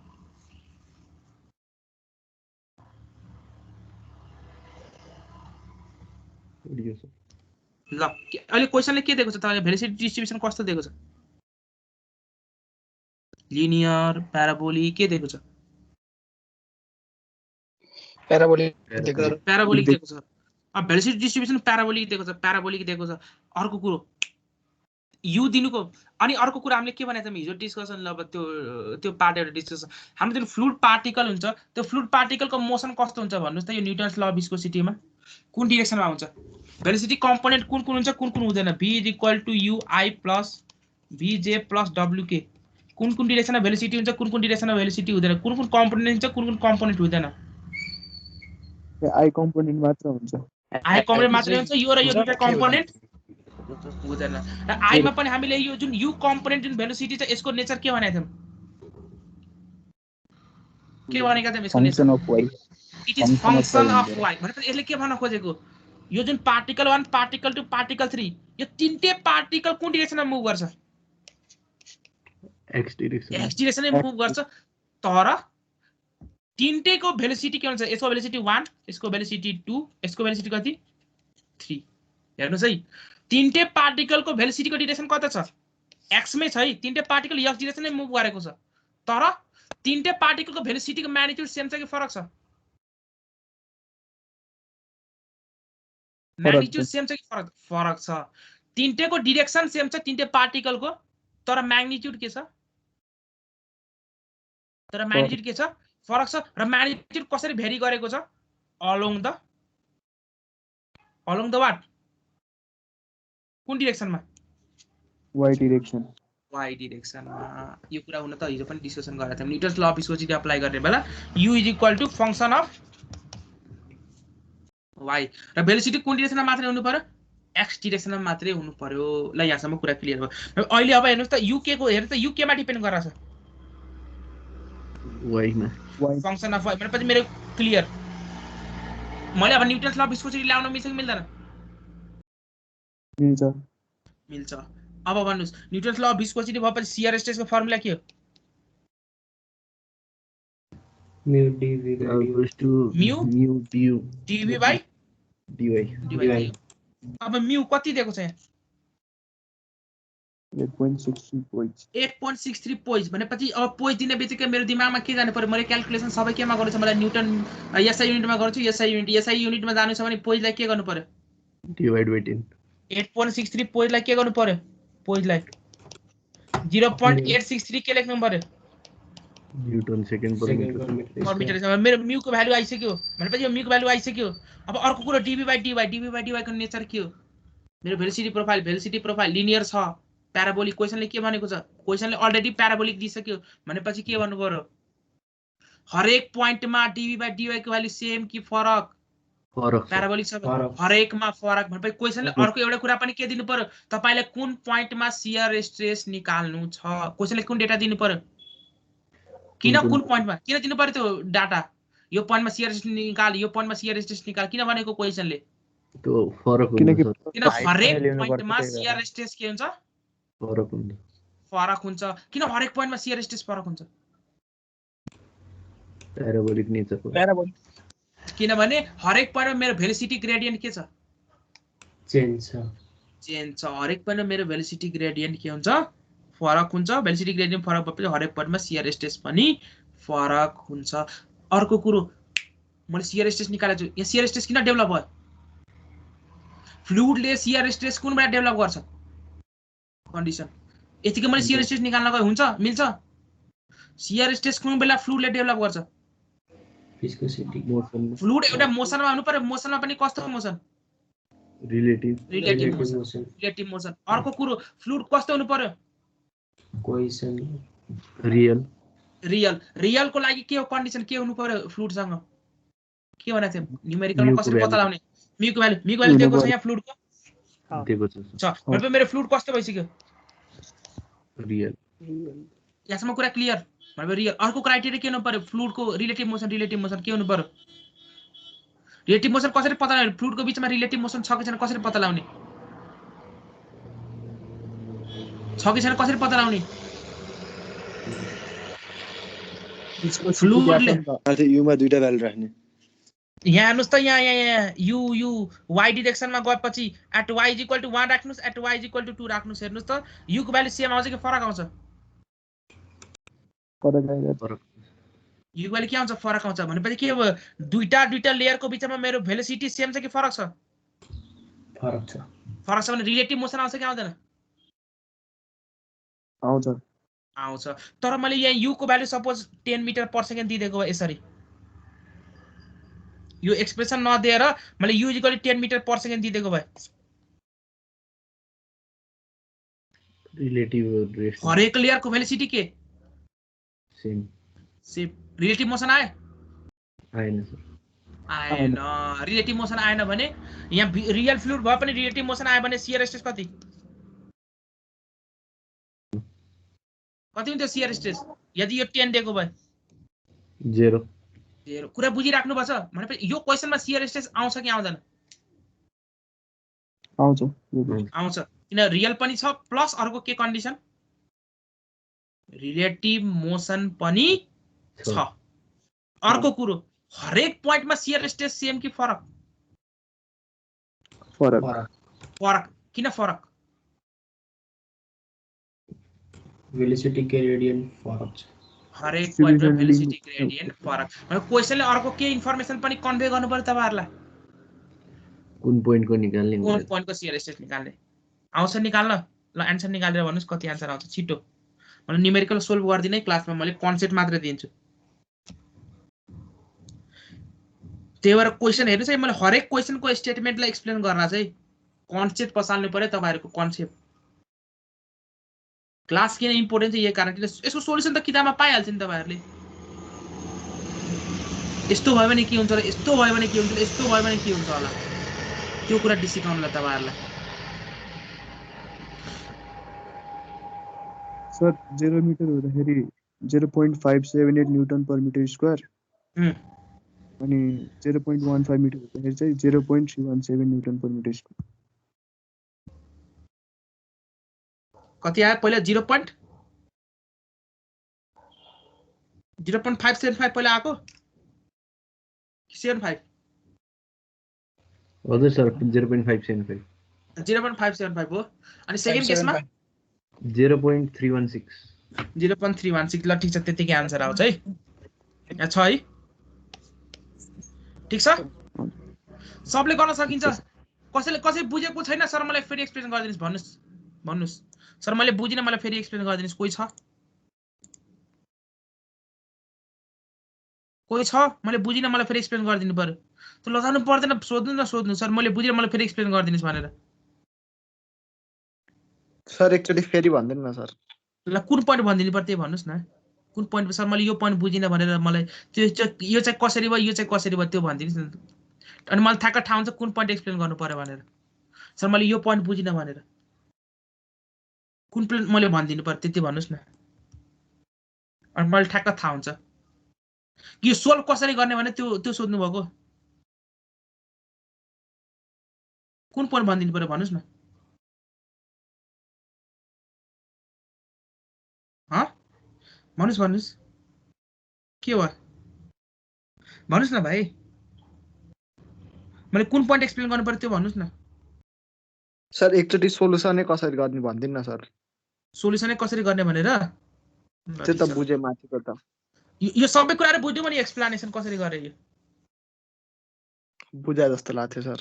S2: ल अहिले क्वेशनले के दिएको छ तपाईले भेलोसिटी डिस्ट्रिब्युसन कस्तो दिएको छ लिनियर प्याराबोलिक के दिएको छ
S6: प्याराबोलिक
S2: दिएको छ अब भेलोसिटी डिस्ट्रिब्युसन प्याराबोलिक दिएको छ अर्को कुरो यु दिनुको अनि अर्को कुरा हामीले के भनेको थियौं हिजो डिस्कसन ल त्यो पार्ट एउटा डिस्कसन हाम्रो जुन फ्लुइड पार्टिकल हुन्छ त्यो फ्लुइड पार्टिकलको मोसन कस्तो हुन्छ भन्नुस् त यो न्यूटन्स ल अफ विस्कोसिटीमा कुन डाइरेक्सनमा हुन्छ भेलोसिटी कम्पोनेन्ट कुन कुन हुन्छ कुन कुन हुँदैन v = ui + vj + wk कुन कुन डाइरेक्सनमा भेलोसिटी हुन्छ कुन कुन डाइरेक्सनमा भेलोसिटी हुँदैन कुन कुन कम्पोनेन्ट हुन्छ कुन कुन कम्पोनेन्ट हुँदैन
S3: आई कम्पोनेन्ट मात्र हुन्छ
S2: आई कम्पोनेन्ट मात्र हुन्छ यो र यो दुईटा कम्पोनेन्ट हुँदैन र आई मा पनि हामीले यो जुन u कम्पोनेन्ट जुन भेलोसिटी छ यसको नेचर के भनेका थियौं के भनेका थियौं यसको nature it is function of y भनेपछि यसले के भन्न खोजेको यो जुन पार्टिकल 1 पार्टिकल 2 पार्टिकल 3 यो तीनटै पार्टिकल कुन डाइरेक्सनमा मुभ गर्छ
S5: x
S2: डाइरेक्सनमा मुभ गर्छ तर तीनटैको भेलोसिटी के हुन्छ यसको भेलोसिटी 1 यसको भेलोसिटी 2 यसको भेलोसिटी कति 3 हेर्नुस् है तीनटै पार्टिकलको भेलोसिटीको डाइरेक्सन कता छ x मै छ है तीनटै पार्टिकल x डाइरेक्सनमा मुभ गरेको छ तर तीनटै पार्टिकलको भेलोसिटीको म्याग्निट्युड सेम छ कि फरक छ म्याग्निट्युड सेम छ कि फरक छ तीनटैको डाइरेक्सन सेम छ तीनटै पार्टिकलको तर म्याग्निट्युड के छ फरक छ र म्याग्निट्युड कसरी भेरी गरेको छ अलोङ द वाट कुन डिरेक्सनमा
S3: y direction
S2: y डिरेक्सनमा यो कुरा हुन त हिजो पनि डिस्कसन गरेका थियौं Newton's law of viscosity apply गर्ने बेला u = फंक्सन अफ y र भेलोसिटी कुन डिरेक्सनमा मात्रै हुनु पर्यो x डिरेक्सनमा मात्रै हुनु पर्यो ल यहाँसम्म कुरा क्लियर भयो अहिले अब हेर्नुस् त u के को हेर्नु त u केमा डिपेन्ड गरेछ
S5: y मा
S2: फंक्सन अफ y भनेपछि मेरो क्लियर मैले अब न्युटन्स ल अफ विस्कोसिटी ल्याउन मिल्छ कि मिल्दैन
S3: मिल्छ
S2: अब भन्नुस् न्युटन्स ल अफ विस्कोसिटी भएपछि शियर स्ट्रेसको फर्मुला के हो
S1: mu dv by
S2: dy अब म्यू कति दिएको छ यहाँ
S3: 8.63 points
S2: 8.63 पोइज भनेपछि अब पोइज दिने बित्तिकै मेरो दिमागमा के जानु पर्यो मैले क्याल्कुलेसन सबै केमा गर्नु छ मलाई न्युटन एसआई युनिटमा गर्छु एसआई युनिटमा जानु छ भने पोइजलाई के गर्नु पर्यो
S5: डिवाइड बाइ 10
S2: 8.63 पोइजलाई के गर्नु पर्यो पोइजलाई 0.863 के लेख्नु पर्यो
S5: न्युटन सेकेन्ड पर
S2: मिटर मेरो म्यू को भ्यालु आइसक्यो भनेपछि यो म्यू को भ्यालु आइसक्यो अब अर्को कुरा dv by dy को नेचर के हो मेरो भेलोसिटी प्रोफाइल लिनियर छ प्याराबोलिक क्वेशनले के भनेको छ क्वेशनले अलरेडी प्याराबोलिक दिइसक्यो भनेपछि के भन्नु पर्यो हरेक पोइन्टमा dv by dy को भ्यालु सेम कि फरक प्याराबोलिक छ हरेकमा फरक भनेपछि क्वेशनले अर्को एउटा कुरा पनि के दिनु पर्यो तपाईले कुन पोइन्टमा शियर स्ट्रेस निकाल्नु छ क्वेशनले कुन डेटा दिनु पर्यो किन कुन पोइन्टमा किन दिनु पर्यो त्यो डाटा यो पोइन्टमा शियर स्ट्रेस निकाल यो पोइन्टमा शियर स्ट्रेस निकाल किन भनेको क्वेशनले
S5: त्यो फरक हुन्छ
S2: किन हरेक पोइन्टमा शियर स्ट्रेस के हुन्छ फरक हुन्छ किन हरेक पोइन्टमा शियर स्ट्रेस फरक हुन्छ
S5: प्याराबोलिक नेचर
S2: किनभने हरेक पोइन्टमा मेरो भेलोसिटी ग्रेडियन्ट के छ
S1: चेन्ज छ
S2: हरेक पोइन्टमा मेरो भेलोसिटी ग्रेडियन्ट के हुन्छ फरक हुन्छ भेलोसिटी ग्रेडियन्ट फरक भएपछि हरेक पोइन्टमा शियर स्ट्रेस पनि फरक हुन्छ अर्को कुरो मैले शियर स्ट्रेस निकालेको छु यहाँ शियर स्ट्रेस किन डेभलप भयो फ्लुइडले शियर स्ट्रेस कुन बेला डेभलप गर्छ कन्डिसन यतिकै मैले शियर स्ट्रेस निकाल्न गए हुन्छ मिल्छ शियर स्ट्रेस कुन बेला फ्लुइडले डेभलप गर्छ
S1: विस्कोसिटी
S2: फ्लुइड एउटा मोसनमा हुनु पर्यो मोसनमा पनि कस्तो मोसन रिलेटिभ मोसन अर्को कुरो फ्लुइड कस्तो हुनु पर्यो
S1: कोहेसन
S2: रियल को लागि के हो कन्डिसन के हुनु पर्यो फ्लुइडसँग के भनेको थियो न्युमेरिकलमा कसरी पत्ता लगाउने म्यू को भ्यालु दिएको छ यहाँ फ्लुइडको
S5: दिएको छ
S2: भनेपछि मेरो फ्लुइड कस्तो भइसक्यो
S5: रियल
S2: यहाँसम्म कुरा क्लियर भनेपछि रियल अर्को क्राइटेरिया के हुनु पर्यो फ्लुइडको रिलेटिभ मोसन के हुनु पर्यो रिलेटिभ मोसन कसरी पत्ता लगाउने फ्लुइडको बीचमा रिलेटिभ मोसन छ कि छैन कसरी पत्ता लगाउने कसरी पत्ता लगाउने फ्लुइडले
S4: युमा दुईटा भ्यालु राख्ने
S2: यहाँ हेर्नुस् त यहाँ यु y डिरेक्सनमा गएपछि एट y = 1 राख्नुस् एट y = 2 राख्नुस् हेर्नुस् त u को भ्यालु सेम आउँछ कि फरक आउँछ u को भ्यालु के आउँछ फरक आउँछ भनेपछि के हो दुईटा लेयरको बीचमा मेरो भेलोसिटी सेम छ कि फरक छ भने रिलेटिभ मोसन आउँछ कि आउँदैन आउँछ तर मैले यहाँ u को value suppose 10 metre per second दिएको भए यसरी यो एक्सप्रेसन नदिएर मैले u = 10 मिटर पर सेकेन्ड दिएको भए
S5: रिलेटिभ
S2: हरेक लेयरको भेलोसिटी के
S5: सेम
S2: रिलेटिभ मोसन आएन
S5: सर
S2: आएन रिलेटिभ मोसन आएन भने यहाँ रियल फ्लुइड भए पनि रिलेटिभ मोसन आयो भने शियर स्ट्रेस कति हुन्थ्यो शियर स्ट्रेस यदि यो 10 दिएको भए
S5: 0
S2: कुरा बुझिराख्नु पर्छ भनेपछि यो क्वेशनमा शियर स्ट्रेस आउँछ कि आउँदैन आउँछ किन रियल पनि छ प्लस अर्को के कन्डिसन रिलेटिभ मोसन पनि छ अर्को कुरो हरेक पोइन्टमा शियर स्ट्रेस सेम कि फरक किन फरक
S1: भेलोसिटी ग्रेडियन्ट फरक छ
S2: हरेक पोइन्टमा भेलोसिटी ग्रेडियन्ट फरक क्वेशनले अर्को के इन्फर्मेसन पनि कन्भे गर्नु पर्यो तपाईहरुलाई
S5: कुन पोइन्टको
S2: शियर स्ट्रेस निकाल्ने आउँछ निकाल्न ल आन्सर निकालेर भन्नुस् कति आन्सर आउँछ छिटो मैले न्युमेरिकल सोल्भ गर्दिनै क्लासमा मैले कन्सेप्ट मात्र दिन्छु त्यही भएर क्वेसन हेर्नुहोस् है, मैले हरेक क्वेसनको स्टेटमेन्टलाई एक्सप्लेन गर्न चाहिँ कन्सेप्ट पसाल्नु पर्यो तपाईहरुको कन्सेप्ट। क्लास किन इम्पोर्टेन्ट छ यही कारणले यसको सोलुसन त किताबमा पाइहाल्छ नि तपाईहरुले। यस्तो भयो भने के हुन्छ र यस्तो भयो भने के हुन्छ, यस्तो भयो भने के हुन्छ होला, त्यो कुरा डिसिकाउनलाई तपाईहरुलाई।
S3: सर 0 मिटर हुँदाखेरि 0.578 न्यूटन पर मिटर स्क्वायर अनि 0.15 मिटर हुँदाखेरि चाहिँ 0.317 न्यूटन पर मिटर स्क्वायर।
S2: कति आयो पहिला 0.575 पहिला आको 75
S5: हजुर सर 0.575
S2: 0.575 हो। अनि सेकेन्ड केसमा
S5: 0.316
S2: 0.316 ल ठीक छ, त्यतिकै आन्सर आउँछ है। यहाँ छ है, ठीक छ, सबले गर्न सकिन्छ। कसै बुझेको छैन सर मलाई फेरि एक्सप्लेन गरिदिनुस् भन्नुस् सर मैले बुझिन, मलाई फेरि एक्सप्लेन गरिदिनुस्। कोही छ मैले बुझिन मलाई फेरि एक्सप्लेन गरिदिनु पर्यो। त्यो लजाउनु पर्दैन, सोध्नु सर मैले बुझिन मलाई फेरि एक्सप्लेन गरिदिनुस् भनेर।
S6: सर एकचोटि फेरि भन्दिनु न सर।
S2: ल कुन पोइन्ट भनिदिनु पर्यो त्यही भन्नुस् न। कुन पोइन्ट सर मैले यो पोइन्ट बुझिन भनेर मलाई त्यो यो चाहिँ कसरी भयो, यो चाहिँ कसरी भयो त्यो भनिदिनुस् न। अनि मलाई ठ्याक्क थाहा हुन्छ कुन पोइन्ट एक्सप्लेन गर्नु पर्यो भनेर। सर मैले यो पोइन्ट बुझिन भनेर कुन पोइन्ट मैले भनिदिनु पर्यो त्यति भन्नुस् न। अनि मैले ठ्याक्क थाहा हुन्छ कि यो सोल्भ कसरी गर्ने भने त्यो सोध्नु भएको। कुन पोइन्ट भनिदिनु पर्यो भन्नुस् न। भन्नुस् के हो भन्नुस् न भाइ। मैले कुन पोइन्ट एक्सप्लेन गर्नु पर्यो त्यो भन्नुस् न।
S6: सर एकचोटि सोलुसनै कसरी गर्ने भन्दिनु न सर।
S2: सोलुसनै कसरी गर्ने भनेर
S6: त्यो त बुझे माथिको त।
S2: यो सबै कुराहरु बुझ्नु भने एक्सप्लेनेसन कसरी गरे यो
S6: बुझा जस्तो लाग्थ्यो सर।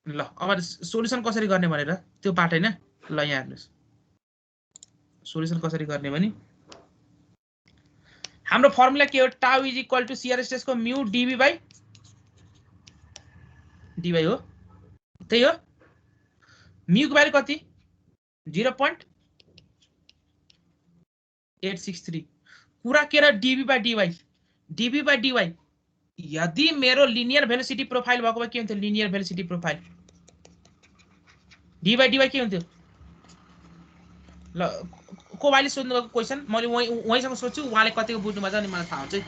S2: ल अब सोलुसन कसरी गर्ने भनेर त्यो पार्ट हैन। ल यहाँ हेर्नुस् सोलुसन कसरी गर्ने भने हाम्रो फर्मुला के हो, tau is equal to shear stress को म्यू डीवी बाइ dy हो। त्यही हो, म्यू को भ्यालु कति 0.863। कुरा के र डीवी बाइ dy यदि मेरो लिनियर भेलोसिटी प्रोफाइल भएको भए के हुन्थ्यो, linear velocity profile D by dy के हुन्थ्यो। ल को भाइले सोध्नु भएको क्वेशन मैले वहीसँग सोध्छु, उहाँले कतिको बुझ्नु भएको छ अनि मलाई थाहा हुन्छ।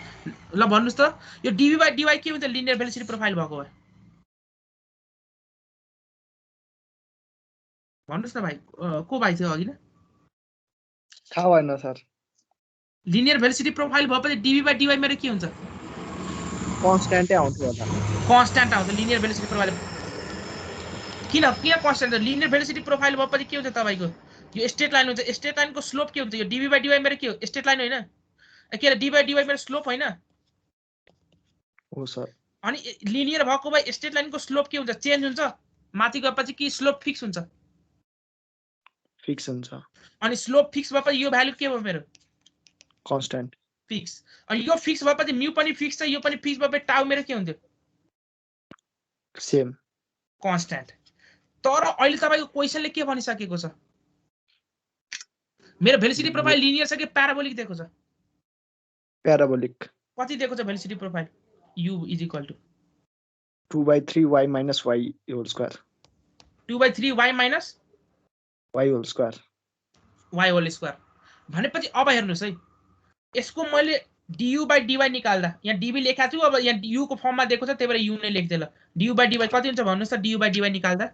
S2: ल भन्नुस् त यो डीवी बाइ dy के हुन्थ्यो लिनियर भेलोसिटी प्रोफाइल भएको भए भन्नुस् न भाइ। को भाइ थियो अघि न
S6: थाहा भएन सर।
S2: लिनियर भेलोसिटी प्रोफाइल भएपछि डीवी बाइ dy मेरो के हुन्छ,
S6: कन्स्ट्यान्टै आउँथ्यो होला।
S2: कन्स्ट्यान्ट आउँछ लिनियर भेलोसिटी प्रोफाइल। किन कन्स्ट्यान्ट हो, लिनियर भेलोसिटी प्रोफाइल भएपछि के हुन्छ तपाईको यो स्ट्रेट लाइन हुन्छ। स्ट्रेट लाइनको स्लोप के हुन्छ, यो डीवी बाइ dy मेरो के हो स्ट्रेट लाइन होइन के डी बाइ dy मेरो स्लोप होइन
S6: हो सर।
S2: अनि लिनियर भएको भए स्ट्रेट लाइनको स्लोप के हुन्छ, चेन्ज हुन्छ। माथि गएपछि कि स्लोप फिक्स हुन्छ,
S6: फिक्स हुन्छ।
S2: अनि स्लोप फिक्स भएपछि यो भ्यालु के भयो मेरो
S6: कन्स्ट्यान्ट
S2: फिक्स। अनि यो फिक्स भएपछि म्यू पनि फिक्स छ, यो पनि फिक्स भएपछि टाउ मेरो के हुन्थ्यो
S6: सेम
S2: कन्स्ट्यान्ट। तर अहिले तपाईको क्वेशनले के भनिसकेको छ, मेरो भेलोसिटी प्रोफाइल लिनियर छ कि प्याराबोलिक दिएको छ।
S6: प्याराबोलिक।
S2: कति दिएको छ velocity profile, u is equal to
S6: 2/3 y minus y whole square.
S2: 2/3 y minus
S6: y whole square
S2: भनेपछि अब हेर्नुस् है, यसको मैले du बाइ dy निकाल्दा यहाँ dv लेखेको छु, अब यहाँ u को फर्ममा दिएको छ त्यही भएर u नै लेख्दै। ल du बाइ dy कति हुन्छ भन्नुस् त। du बाइ dy निकाल्दा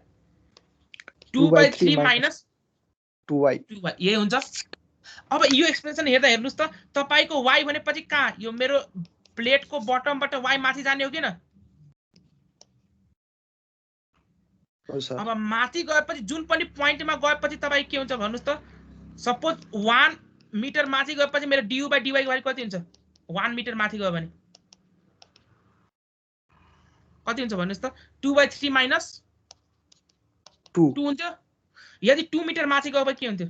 S2: 2/3 minus
S6: 2y
S2: यही हुन्छ। अब यो एक्सप्रेसन हेर्दा हेर्नुस् त तपाईको y भनेपछि कहाँ, यो मेरो प्लेटको बटमबाट y माथि जाने हो किन। अब माथि गएपछि जुन पनि पोइन्टमा गएपछि तपाई के हुन्छ भन्नुस् त। सपोज 1 मिटर माथि गएपछि मेरो du बाइ dy भ्यालु कति हुन्छ, 1 मिटर माथि गयो भने कति हुन्छ भन्नुस् त। 2/3 minus 2 हुन्छ। यदि 2 मिटर माथि गयो भने के हुन्थ्यो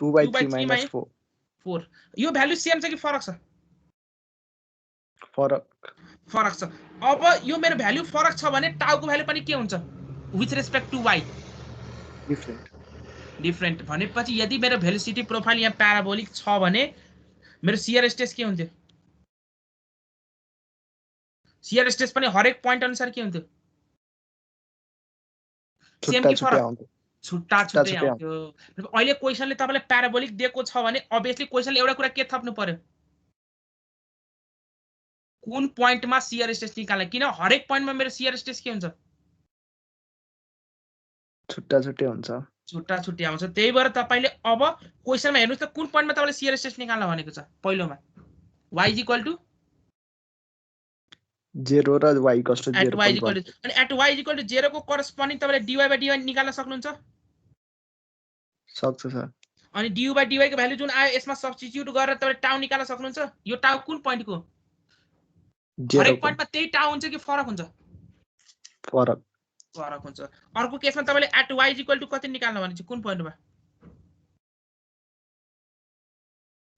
S6: 2/3 minus 4।
S2: यो भ्यालु सेम छ कि फरक छ, फरक छ। अब यो मेरो भ्यालु फरक छ भने टाउको भ्यालु पनि के हुन्छ with respect to y different भनेपछि यदि मेरो भेलोसिटी प्रोफाइल यहाँ प्याराबोलिक छ भने मेरो शियर स्ट्रेस के हुन्थ्यो शियर स्ट्रेस पनि हरेक पोइन्ट अनुसार के हुन्थ्यो सेम कि फरक छुट्टा छुट्टै आउँथ्यो। अहिले क्वेशनले तपाईलाई प्याराबोलिक दिएको छ भने अभियसली क्वेशनले एउटा कुरा के थप्नु पर्यो कुन पोइन्टमा शियर स्ट्रेस निकाल्ने किन हरेक पोइन्टमा मेरो शियर स्ट्रेस के हुन्छ
S6: छुट्टा छुट्टै हुन्छ
S2: छुट्टा छुट्टै आउँछ। त्यही भएर तपाईले अब क्वेशनमा हेर्नुस् त कुन पोइन्टमा तपाईले शियर स्ट्रेस निकाल्न भनेको छ पहिलोमा y =
S6: 0 र y = 0
S2: अनि at y = 0 को करस्पोन्डिङ तपाईले dy/dy निकाल्न सक्नुहुन्छ
S6: सक्छ सर।
S2: अनि dy/dy को भ्यालु जुन आयो यसमा सब्स्टिट्युट गरेर तपाईले टाउ निकाल्न सक्नुहुन्छ। यो टाउ कुन पोइन्टको हरेक पोइन्टमा त्यही टाउ हुन्छ कि फरक हुन्छ
S6: फरक
S2: फरक हुन्छ। अर्को केसमा तपाईले at y = कति निकाल्न भनेछ कुन पोइन्टमा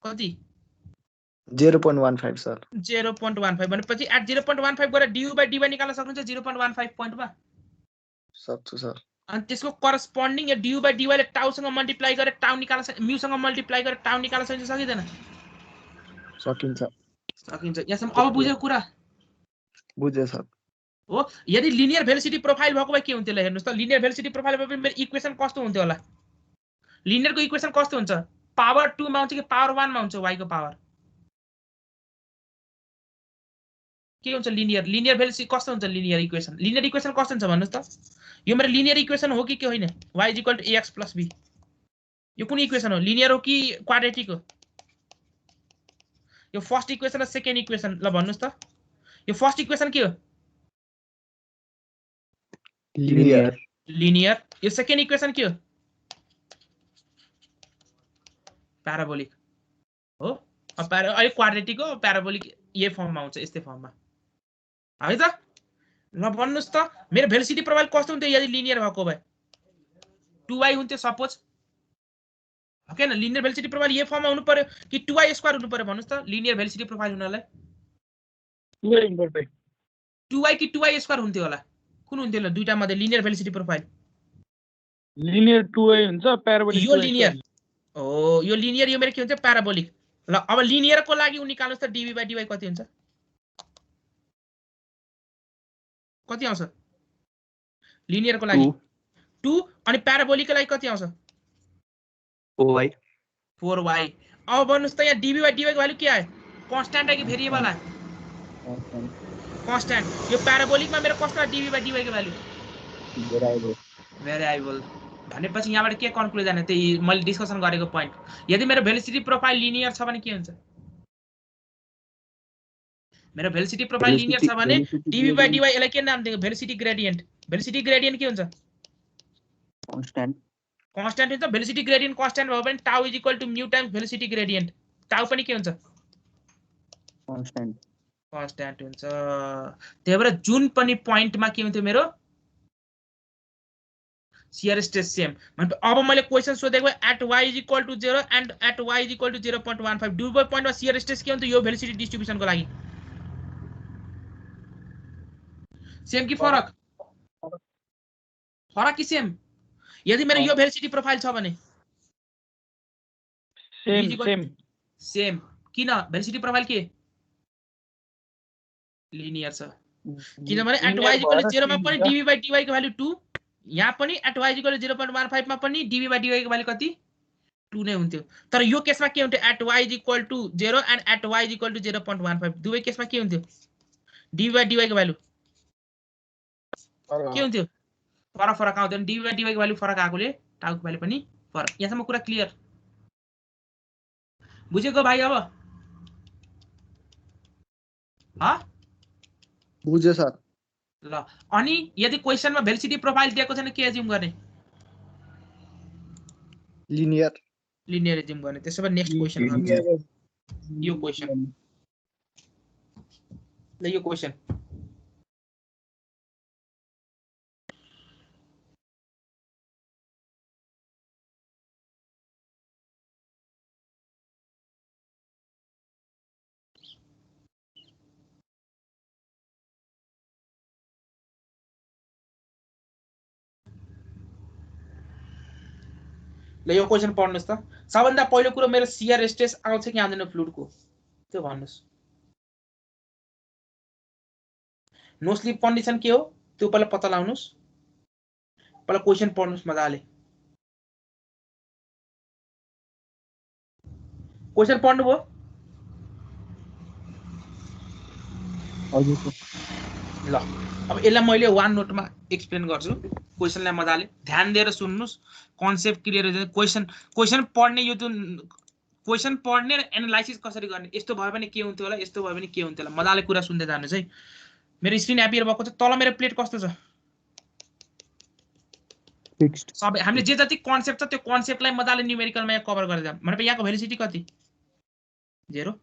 S2: कति
S6: 0.15 सर
S2: 0.15 भनेपछि at 0.15 गरेर dy/dy निकाल्न सक्नुहुन्छ 0.15 पोइन्टमा
S6: सक्छु सर।
S2: अनि त्यसको करस्पोन्डिङ यो dy/dy ले टाउसँग मल्टिप्लाई गरेर टाउ निकाल्न म्युसँग मल्टिप्लाई गरेर टाउ निकाल्न सकिन्छ सकिदैन
S6: सकिन्छ
S2: सकिन्छ। यहाँसम्म अब बुझ्यो कुरा
S6: बुझे सर
S2: हो। यदि लिनियर भेलोसिटी प्रोफाइल भएको भए के हुन्थ्यो ल हेर्नुस् त लिनियर भेलोसिटी प्रोफाइल भएपछि मेरो इक्वेसन कस्तो हुन्थ्यो होला लिनियरको इक्वेसन कस्तो हुन्छ पावर 2 मा हुन्छ कि पावर 1 मा हुन्छ y को पावर के हुन्छ लिनियर भेलोसिटी कस्तो हुन्छ लिनियर इक्वेसन कस्तो हुन्छ भन्नुस् त यो मेरो लिनियर इक्वेसन हो कि के होइन y = ax + b यो कुन इक्वेसन हो लिनियर हो कि क्वाड्रेटिक हो यो फर्स्ट इक्वेसन र सेकेन्ड इक्वेसन ल भन्नुस् त यो फर्स्ट इक्वेसन के हो लिनियर यो सेकेन्ड इक्वेसन के हो प्याराबोलिक हो। अब अहिले क्वाड्रेटिक हो प्याराबोलिक यो फर्ममा आउँछ यस्तै फर्ममा है त ल भन्नुस् त मेरो भेलोसिटी प्रोफाइल कस्तो हुन्थ्यो यदि लिनियर भएको भए 2y हुन्थ्यो सपोज हैन लिनियर भेलोसिटी प्रोफाइल यो फर्ममा हुनु पर्यो कि 2y² हुनु पर्यो भन्नुस् त लिनियर भेलोसिटी प्रोफाइल हुनलाई 2y कि 2y² हुन्थ्यो होला कुन हुन्थ्यो ल दुईटा मध्ये linear velocity profile
S7: linear 2y हुन्छ प्याराबोलिक
S2: यो लिनियर हो यो लिनियर यो मेरो के हुन्छ प्याराबोलिक ल अब लिनियरको लागि उ निकाल्नुस् त dv/dy कति हुन्छ कति आउँछ लिनियरको लागि 2 अनि प्याराबोलिकको लागि कति आउँछ 4y अब भन्नुस् त यहाँ dv/dy को भ्यालु के आयो कन्स्ट्यान्ट है कि भेरिएबल आयो कन्स्ट्यान्ट यो प्याराबोलिकमा मेरो कस्तो dv/dy को भ्यालु भेरिएबल भनेपछि यहाँबाट के कन्क्लुजन है त्यही मैले डिस्कसन गरेको पोइन्ट यदि मेरो भेलोसिटी प्रोफाइल लिनियर छ भने के हुन्छ मेरो भेलोसिटी प्रोफाइल लिनियर छ भने dv/dy यसलाई के नाम दिएको भेलोसिटी ग्रेडियन्ट के हुन्छ कन्स्ट्यान्ट हुन्छ भेलोसिटी ग्रेडियन्ट कन्स्ट्यान्ट भयो भने टाउ = म्यु टाइम्स भेलोसिटी ग्रेडियन्ट टाउ पनि के हुन्छ कन्स्ट्यान्ट हुन्छ। त्यही भएर जुन पनि पोइन्टमा के हुन्थ्यो मेरो शियर स्ट्रेस सेम अब मैले क्वेशन सोधेको at y = 0 and at y = 0.15 दुवै पोइन्टमा शियर स्ट्रेस के हुन्थ्यो यो भेलोसिटी डिस्ट्रिब्युसनको लागि सेम कि फरक फरक कि सेम यदि मेरो यो भेलोसिटी प्रोफाइल छ भने सेम किन भेलोसिटी प्रोफाइल के लिनियर छ किनभने at y = 0 मा पनि dv/dy को भ्यालु 2 यहाँ पनि at y = 0.15 मा पनि dv/dy को भ्यालु कति 2 नै हुन्थ्यो तर यो केसमा के हुन्थ्यो at y = 0 and at y = 0.15 दुवै केसमा के हुन्थ्यो dv/dy को भ्यालु के हुन्थ्यो फरक आउँदैन dv/dy को भ्यालु फरक आएकोले टाउको भ्यालु पनि फरक। यहाँसम्म कुरा क्लियर बुझेको भाइ अब
S6: बुझे सर
S2: ल अनि यदि क्वेशनमा भेलोसिटी प्रोफाइल दिएको छैन के एज्युम गर्ने
S6: लिनियर
S2: एज्युम गर्ने। त्यसो भए नेक्स्ट क्वेशन यो क्वेशन ल यो क्वेशन पढ्नुस् त। सबभन्दा पहिलो कुरो मेरो शियर स्ट्रेस आउँछ कि आउँदैन फ्लुइडको त्यो भन्नुस्। नो स्लिप कन्डिसन के हो त्यो पहिला पत्ता लगाउनुस्। पहिला क्वेशन पढ्नुस् मजाले। क्वेशन पढ्नुभयो?
S3: हजुर सर।
S2: ल अब यसलाई मैले वान नोटमा एक्सप्लेन गर्छु। क्वेशनलाई मजाले ध्यान दिएर सुन्नुस्। कन्सेप्ट क्लियर हुन्छ। क्वेशन पढ्ने यो जुन क्वेशन पढ्ने र एनालाइसिस कसरी गर्ने, यस्तो भयो भने के हुन्थ्यो होला, यस्तो भयो भने के हुन्थ्यो होला, मजाले कुरा सुन्दै जानुस् है। मेरो स्क्रिन एपियर भएको छ। तल मेरो प्लेट कस्तो छ?
S3: फिक्स्ड।
S2: सबै हामीले जे जति कन्सेप्ट छ त्यो कन्सेप्टलाई मजाले न्यूमेरिकलमा यहाँ कभर गरेर जाम। भनेपछि यहाँको भेलिसिटी कति? 0।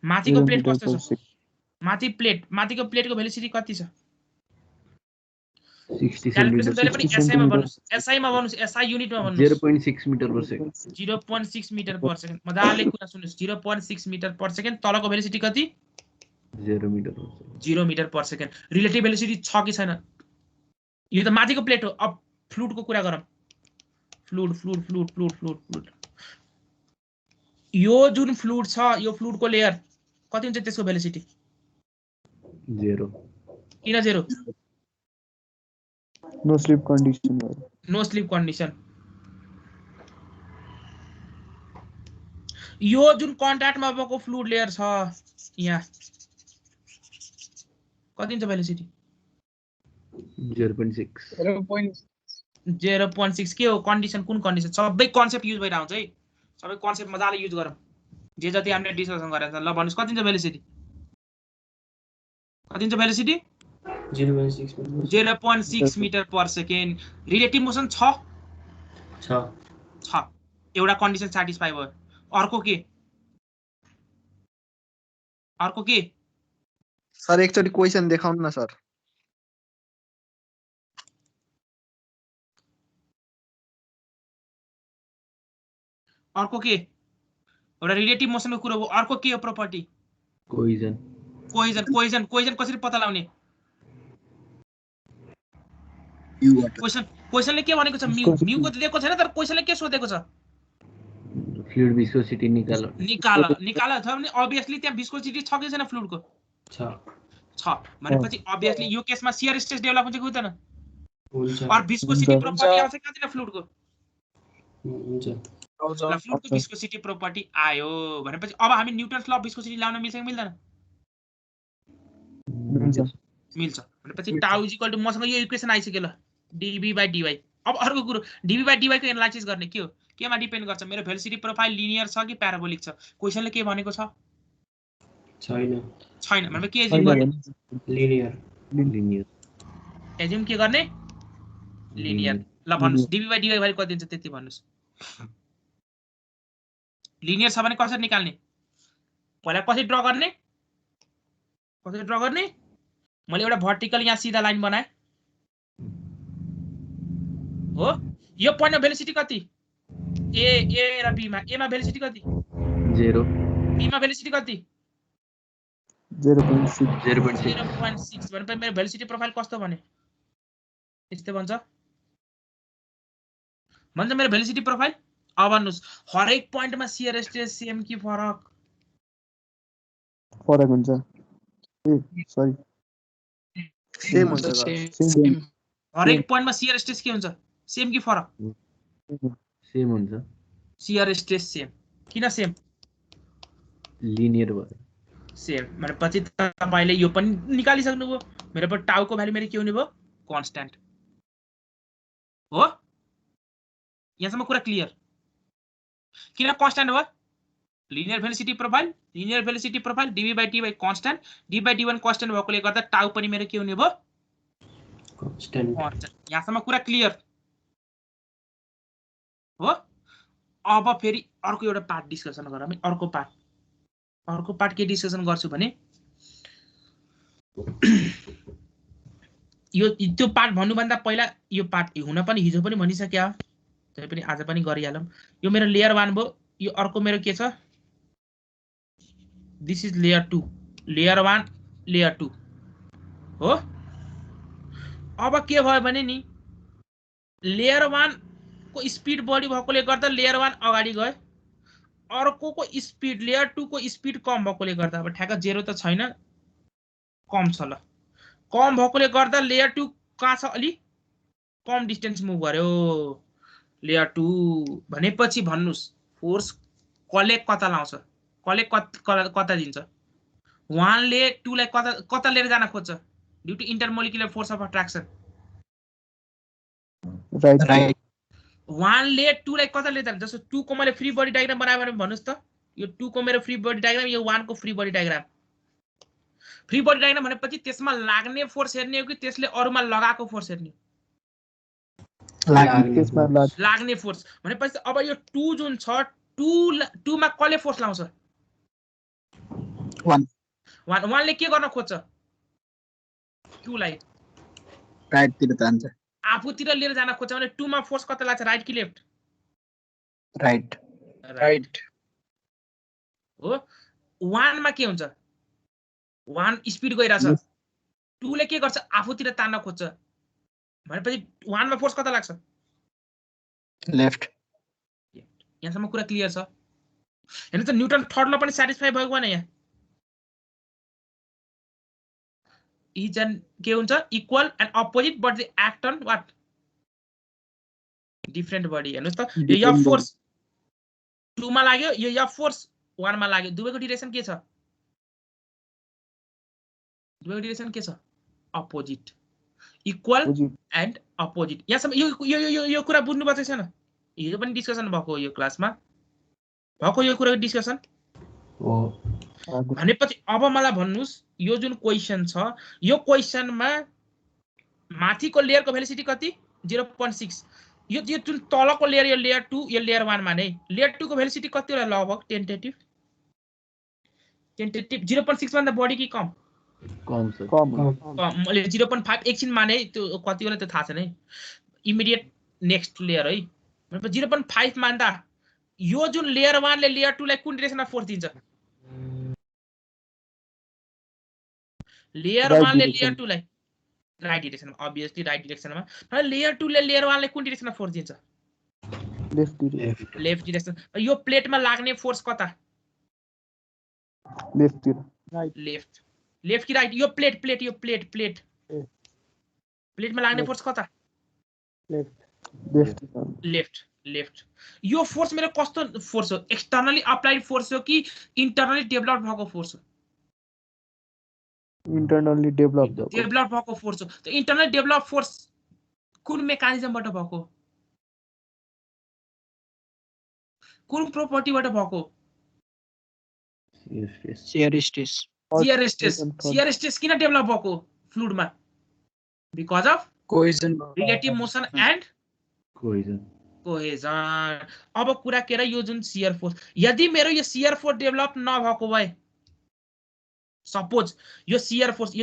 S2: माथिको प्लेट कस्तो छ? माथिको प्लेटको भेलिसिटी कति छ?
S5: 60
S2: क्याल्कुलेसन जहिले पनि एसआई मा भन्नुस्।
S5: 0.6 metre per second.
S2: 0.6 metre per second. मजाले कुरा सुन्नुस्। 0.6 मिटर पर सेकेन्ड। तलको भेलिसिटी कति?
S5: 0 metre per second.
S2: 0 metre per second. Relative velocity छ कि छैन? यो त माथिको प्लेट हो। अब फ्लुइडको कुरा गरौँ। फ्लुइड यो जुन फ्लुइड छ यो फ्लुइडको लेयर कति हुन्छ त्यसको भेलिसिटी?
S5: 0।
S2: किन 0?
S3: No slip condition.
S2: No slip condition. यो जुन कन्ट्याक्टमा भएको फ्लुइड लेयर छ यहाँ कति हुन्छ भेलिसिटी?
S5: 0.6।
S2: 0.6 के हो कन्डिसन? कुन कन्डिसन? सबै कन्सेप्ट युज भइरहेको हुन्छ है। सबै कन्सेप्ट मजाले युज गरौँ। जे जति हामीले डिस्कसन गरेको छ। ल भन्नुस् कति हुन्छ भेलिसिटी? कति हुन्छ velocity? 0.6 metre per second. Relative motion छ। एउटा कन्डिसन सेटिस्फाई भयो। अर्को के?
S6: सर एकचोटि क्वेशन देखाउनु न सर।
S2: अर्को के? एउटा रिलेटिभ मोसनको कुरा हो। अर्को के हो प्रपर्टी? कोइजन कसरी पत्ता लगाउने? क्वेशनले के भनेको छ? म्यू को दिएको छैन तर क्वेशनले के सोधेको छ?
S5: फ्लुइड विस्कोसिटी निकाल
S2: छ भने obviously त्यहाँ विस्कोसिटी छ कि छैन फ्लुइडको? छ भनेपछि obviously यो केसमा शियर स्ट्रेस डेभलप हुन्छ कि हुँदैन? और विस्कोसिटी प्रपर्टी आउँछ कि आउँदैन फ्लुइडको? फ्लुइडको विस्कोसिटी प्रपर्टी आयो भनेपछि अब हामी न्युटन्स ल अफ विस्कोसिटी लाउन मिल्छ कि मिल्दैन? मिल्छ। भनेपछि टाउ इज इक्वल टु मसँग यो इक्वेसन आइसक्यो ल dv/dy। अब अर्को कुरो dv/dy को एनालाइसिस गर्ने के हो? केमा डिपेन्ड गर्छ? मेरो भेलिसिटी प्रोफाइल लिनियर छ कि प्याराबोलिक छ? क्वेशनले के भनेको छ? छैन भनेपछि के एज्युम गर्ने?
S5: लिनियर।
S2: एज्युम के गर्ने? लिनियर। ल भन्नुस् dv/dy भ्यालु कति हुन्छ त्यति भन्नुस्। लिनियर छ भने कसरी निकाल्ने? पहिला कसरी ड्रा गर्ने? मैले एउटा भर्टिकल यहाँ सिधा लाइन बनाए हो। यो पोइन्टमा भेलिसिटी कति? ए र बी मा। ए मा भेलिसिटी कति?
S5: 0।
S2: बी मा भेलिसिटी कति?
S3: 0.6।
S2: 0.6 भनेपछि मेरो भेलिसिटी प्रोफाइल कस्तो भने? यस्तो भन्छ मेरो भेलिसिटी प्रोफाइल। अब भन्नुस् हरेक पोइन्टमा शियर स्ट्रेस सेम कि फरक
S3: हुन्छ? सरी
S6: सेम हुन्छ सर।
S2: हरेक पोइन्टमा शियर स्ट्रेस के हुन्छ? सेम कि फरक?
S5: सेम हुन्छ।
S2: Shear stress same. किन सेम?
S5: लिनियर भयो।
S2: सेम भनेपछि तपाईले यो पनि निकालिसक्नुभयो। मेरो पर टाउको भ्यालु मेरो के हुने भयो? कन्स्ट्यान्ट हो। यहाँसम्म कुरा क्लियर? किन कन्स्ट्यान्ट हो? Linear velocity profile dv/dy constant. dv/dy constant भएकोले गर्दा टाउ पनि मेरो के हुने भयो? कन्स्ट्यान्ट। यहाँसम्म कुरा क्लियर हो? अब फेरि अर्को एउटा पार्ट डिस्कसन गरौँ। अर्को पार्ट के डिस्कसन गर्छु भने यो त्यो पार्ट भन्नुभन्दा पहिला यो पार्ट हुन पनि हिजो पनि भनिसक्या तै पनि आज पनि गरिहालौँ। यो मेरो लेयर 1 भयो। यो अर्को मेरो के छ? This is layer 2। Layer 1 layer 2 हो। अब के भयो भने नि लेयर 1 को स्पिड बढी भएकोले गर्दा लेयर 1 अगाडि गयो, अर्कोको स्पिड लेयर 2 को स्पिड कम भएकोले गर्दा, अब ठ्याक्क 0 त छैन, कम छ ल, कम भएकोले गर्दा लेयर 2 कहाँ छ, अलि कम डिस्टेन्स मुभ गर्यो लेयर 2 भनेपछि भन्नुस् फोर्स कसले कता लाउँछ, कसले कता दिन्छ, 1 ले 2 लाई कता लिएर जान खोज्छ due to intermolecular force of attraction,
S3: right
S2: 1 ले 2 लाई कता लिएर जान्छ, जस्तो 2 को मैले फ्री बडी डायग्राम बनाए भने भन्नुस् त, यो 2 को मेरो फ्री बडी डायग्राम, यो 1 को free body diagram, free body diagram भनेपछि त्यसमा लाग्ने फोर्स हेर्ने हो कि त्यसले अरूमा लगाएको फोर्स हेर्ने, लाग्ने फोर्स भनेपछि अब यो 2 जुन छ 2 मा कसले फोर्स लाउँछ, 1 ले के गर्न खोज्छ, 2 लाई
S6: राइट तिर जान्छ,
S2: आफूतिर लिएर जान खोज्छ भने 2 मा फोर्स कता लाग्छ, राइट कि लेफ्ट,
S6: राइट राइट
S2: हो। 1 मा के हुन्छ, 1 स्पिड गइराछ, 2 ले के गर्छ, आफूतिर तान्न खोज्छ भनेपछि 1 मा फोर्स कता लाग्छ,
S6: लेफ्ट।
S2: यहाँसम्म कुरा क्लियर छ हैन त, न्युटन थर्ड ल पनि स्याटिस्फाई भएको भएन यहाँ, इज एन्ड के हुन्छ equal and opposite but they act on what different body, हेर्नुस् त यो एफ फोर्स 2 मा लाग्यो, यो एफ फोर्स 1 मा लाग्यो, दुवैको डिरेक्सन के छ, दुवैको डिरेक्सन के छ, अपोजिट, इक्वल एन्ड अपोजिट। यहाँसम्म यो यो यो यो कुरा बुझ्नु पर्छ छैन, हिजो पनि डिस्कसन भएको यो क्लासमा भएको यो कुरा डिस्कसन
S1: हो।
S2: भनेपछि अब मलाई भन्नुस् यो जुन क्वेशन छ, यो क्वेशनमा माथिको लेयरको भेलोसिटी कति 0.6, यो जुन तलको लेयर यो लेयर 2 यो लेयर 1 मा नै लेयर 2 को भेलोसिटी कति होला लगभग टेन्टेटिभ 0.6 भन्दा बढी कि कम, मैले 0.5 एकछिनमा नै त्यो कति होला त्यो थाहा छैन है, इमिडिएट नेक्स्ट लेयर है, भनेपछि 0.5 मान्दा यो जुन लेयर 1 ले लेयर 2 लाई कुन डिरेक्सनमा फोर्स दिन्छ, लेयर 1 ले लेयर 2 लाई राइट डिरेक्सनमा, अभियसली राइट डिरेक्सनमा, र लेयर 2 ले लेयर 1 लाई कुन डिरेक्सनमा फोर्स दिन्छ, लेफ्ट डिरेक्सन। यो प्लेटमा लाग्ने फोर्स कता,
S3: लेफ्ट तिर,
S2: लेफ्ट लेफ्ट कि राइट, यो प्लेट यो प्लेटमा लाग्ने फोर्स कता, लेफ्ट लेफ्ट। यो फोर्स मेरो कस्तो फोर्स हो, एक्सटर्नली अप्लाइड फोर्स हो कि इन्टरनली डेभलप भएको फोर्स हो,
S3: इन्टरनली डेभलप
S2: भएको फोर्स हो। त इन्टरनली डेभलप फोर्स कुन मेकानिजमबाट भएको, कुन प्रोपर्टीबाट भएको,
S6: शियर स्ट्रेस,
S2: शियर स्ट्रेस किन डेभलप भएको फ्लुइडमा, because of
S6: cohesion,
S2: relative motion and cohesion. अब कुरा के र यो जुन शियर फोर्स, यदि मेरो यो शियर फोर्स डेभलप नभएको भए, सपोज यो शियर फोर्स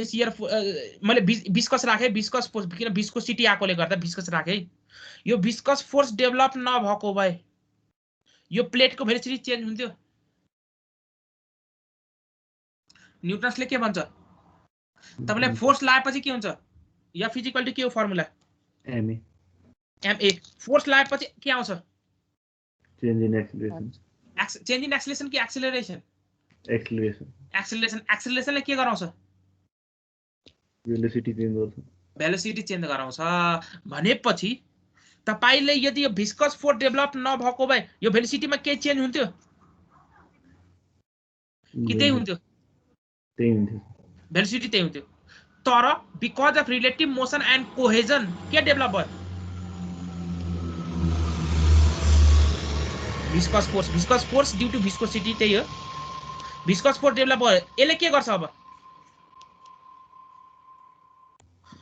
S2: मैले विस्कस राखे, विस्कस फोर्स किन विस्कोसिटी आएकोले गर्दा विस्कस राखे, यो विस्कस फोर्स डेभलप नभएको भए यो प्लेटको भेलोसिटी चेन्ज हुन्थ्यो, न्युटन्सले के भन्छ, तपाईलाई फोर्स लागेपछि के हुन्छ, एफ इक्वल टु के हो फर्मुला,
S5: एमए,
S2: फोर्स लागेपछि के आउँछ,
S5: change in acceleration,
S2: change in acceleration कि एक्सिलरेसन, एक्सिलरेसनले के गराउँछ,
S5: भेलोसिटी चेन्ज गर्छ,
S2: भेलोसिटी चेन्ज गराउँछ। भनेपछि तपाईले यदि यो विस्कस फोर्स डेभलप नभएको भए यो भेलोसिटीमा के चेन्ज हुन्थ्यो कि त्यही हुन्थ्यो, भेलोसिटी त्यही हुन्थ्यो, तर because of relative motion and cohesion के डेभलप भयो, viscous force due to viscosity, त्यही हो, विस्कस फोर्स डेभलप भयो। यसले के गर्छ,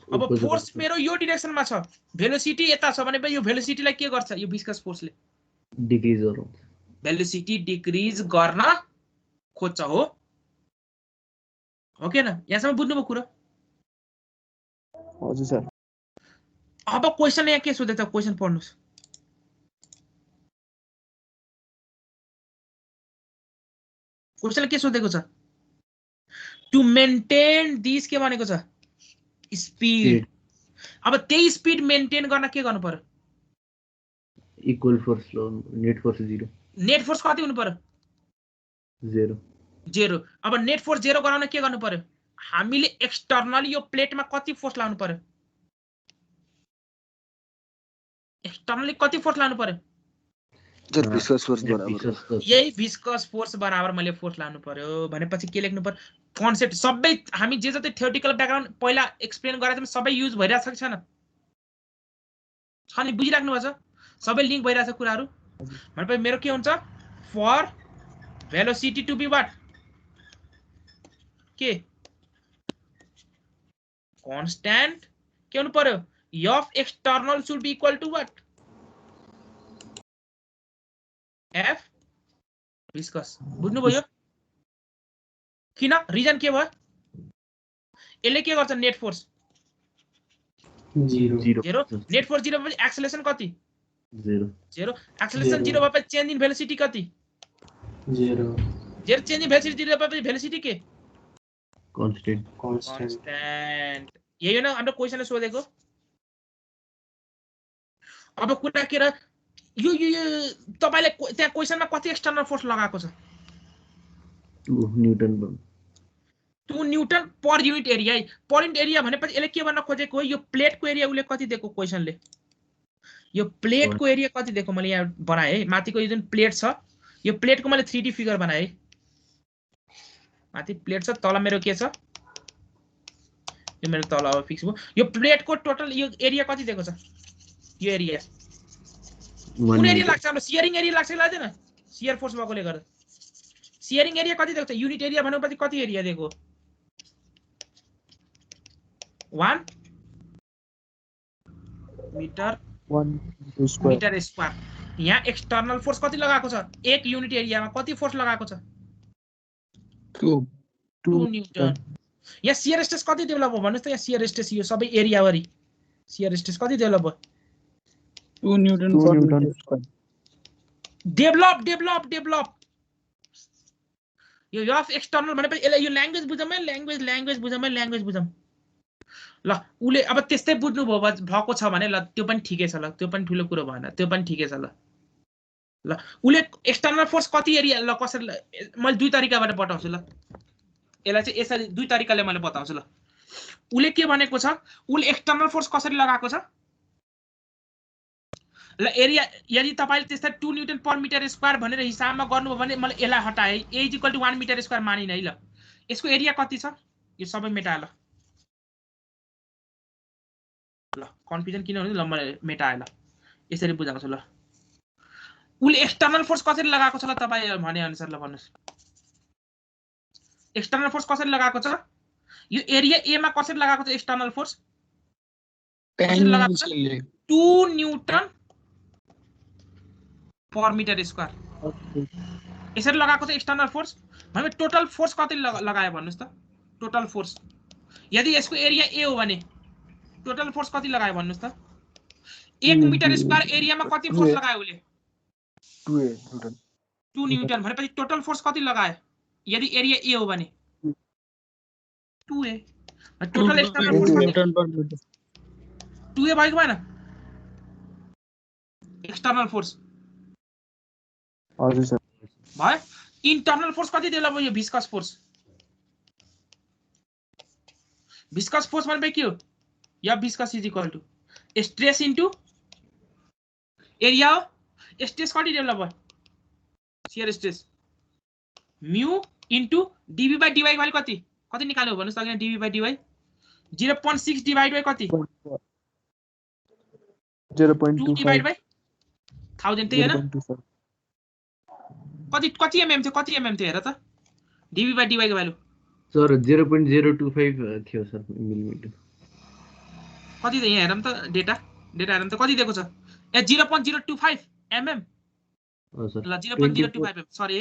S2: अब फोर्स मेरो यो डिरेक्सनमा छ, भेलोसिटी यता छ भने यो भेलोसिटीलाई के गर्छ, यो विस्कस फोर्सले
S5: डिक्रिज गराउँछ,
S2: भेलोसिटी डिक्रिज गर्न खोज्छ, हो के न, यहाँसम्म बुझ्नुभयो कुरा,
S3: हजुर सर।
S2: अब क्वेशन यहाँ के सोधेको छ, क्वेशन पढ्नुस्, क्वेशनले के सोधेको छ, टु मेन्टेन दिस के भनेको छ, स्पिड। अब त्यही स्पिड मेन्टेन गर्न के गर्नु पर्यो,
S5: equal force net force 0
S2: net force कति हुनु पर्यो
S5: 0
S2: 0 अब नेट फोर्स 0 गराउन के गर्नु पर्यो हामीले एक्सटर्नली यो प्लेटमा कति फोर्स लाउनु पर्यो एक्सटर्नली कति फोर्स लाउनु पर्यो
S4: सर विस्कस फोर्स बराबर
S2: यही विस्कस फोर्स बराबर मैले फोर्स लाउनु पर्यो भनेपछि के लेख्नु पर्यो कन्सेप्ट सबै हामी जे जति थ्योरेटिकल ब्याकग्राउन्ड पहिला एक्सप्लेन गरेछौं सबै युज भइरहेछ कि छैन छ नि बुझिराख्नु भएको छ सबै लिंक भइरहेछ कुराहरु भनेपछि मेरो के हुन्छ for velocity to be what के constant के हुनु पर्यो f external should be equal to what f viscous बुझ्नु भयो किन रिजन के भयो यसले के गर्छ नेट फोर्स
S1: 0
S2: नेट फोर्स 0 भएपछि एक्सेलरेसन कति
S5: 0
S2: एक्सेलरेसन 0 भएपछि चेन्ज इन भेलोसिटी कति
S1: 0
S2: चेन्ज इन भेलोसिटी 0 भएपछि भेलोसिटी के
S5: कांस्टेंट
S2: यही हो न हाम्रो क्वेशनले सोधेको अब कुरा के र यो तपाईले त्यहाँ क्वेशनमा कति एक्सटर्नल फोर्स लगाएको छ
S5: 2 Newton
S2: 2 newton per unit area है पर युनिट एरिया भनेपछि यसले के भन्न खोजेको हो यो प्लेटको एरिया उले कति दिएको क्वेशनले यो प्लेटको एरिया कति दिएको मैले यहाँ बनाए है माथिको यो जुन प्लेट छ यो प्लेटको मैले 3D फिगर बनाए माथि प्लेट छ तल मेरो के छ यो मेरो तल अब फिक्स भयो यो प्लेटको टोटल यो एरिया कति दिएको छ यो एरिया कुन एरिया लाग्छ हाम्रो शियरिङ एरिया लाग्छ कि लाग्दैन शियर फोर्स भएकोले गर्दा शियरिङ एरिया कति दिएको छ युनिट एरिया भनेपछि कति एरिया दिएको 1 मीटर स्क्वायर यहाँ एक्सटर्नल फोर्स कति लगाएको छ एक युनिट एरियामा कति फोर्स लगाएको छ 2 न्यूटन यहाँ शियर स्ट्रेस कति डेभलप भयो भन्नुस् त यहाँ शियर स्ट्रेस यो सबै एरिया वरी शियर स्ट्रेस कति डेभलप भयो
S7: 2 newton per metre square
S2: develop यो एफ एक्सटर्नल भनेपछि यसलाई यो ल्याङ्ग्वेज बुझौँ ल उले अब त्यस्तै बुझ्नु भएको छ भने ल त्यो पनि ठिकै छ ल त्यो पनि ठुलो कुरो भएन त्यो पनि ठिकै छ ल उले एक्सटर्नल फोर्स कति एरिया ल कसरी मैले दुई तरिकाबाट बताउँछु ल यसलाई चाहिँ यसरी दुई तरिकाले मैले बताउँछु ल उले के भनेको छ उले एक्सटर्नल फोर्स कसरी लगाएको छ ल एरिया यदि तपाईले त्यस्तै 2 न्यूटन पर मिटर स्क्वायर भनेर हिसाबमा गर्नुभयो भने मैले यसलाई हटाए a = 1 मिटर स्क्वायर मानिन है ल यसको एरिया कति छ यो सबै मेटाए ल कन्फ्युजन किन हुन्छ ल मैले मेटाए ल यसरी बुझाउँछु ल उले एक्सटर्नल फोर्स कसरी लगाएको छ ल तपाई भने अनुसार ल भन्नुस् एक्सटर्नल फोर्स कसरी लगाएको छ यो एरिया a मा कसरी लगाएको छ एक्सटर्नल फोर्स कसरी लगाएको छ 2 न्यूटन पर मिटर स्क्वायर यसरी लगाएको छ एक्सटर्नल फोर्स भने टोटल फोर्स कति लगायो भन्नुस् त टोटल फोर्स यदि यसको एरिया a हो भने टोटल फोर्स कति लगायो भन्नुस् त 1 मिटर स्क्वायर एरियामा कति फोर्स लगायो उले 2 न्यूटन भनेपछि टोटल फोर्स कति लगायो यदि एरिया a हो भने 2a total external force
S7: newton per metre
S2: 2a भएको भएन एक्सटर्नल फोर्स
S3: हजुर सर
S2: भयो इंटरनल फोर्स कति डेभलप भयो विस्कस फोर्स भनेपछि के हो या viscous is equal to stress into area हो स्ट्रेस कति डेभलप भयो shear stress mu into dv by dy value कति निकाल्नु भन्नुस् त dv by dy 0.6 divide by कति
S3: 0.2
S2: डिवाइड बाइ 1000 त्यही हैन कति mm थियो हेर त डीवी बाइ dy को भ्यालु
S5: सर 0.025 थियो सर मिलिमिटर
S2: कति त यहाँ हेरौँ त डेटा हेरौँ त कति दिएको छ ए 0.025 mm
S5: हजुर
S2: ल 0.025 सरी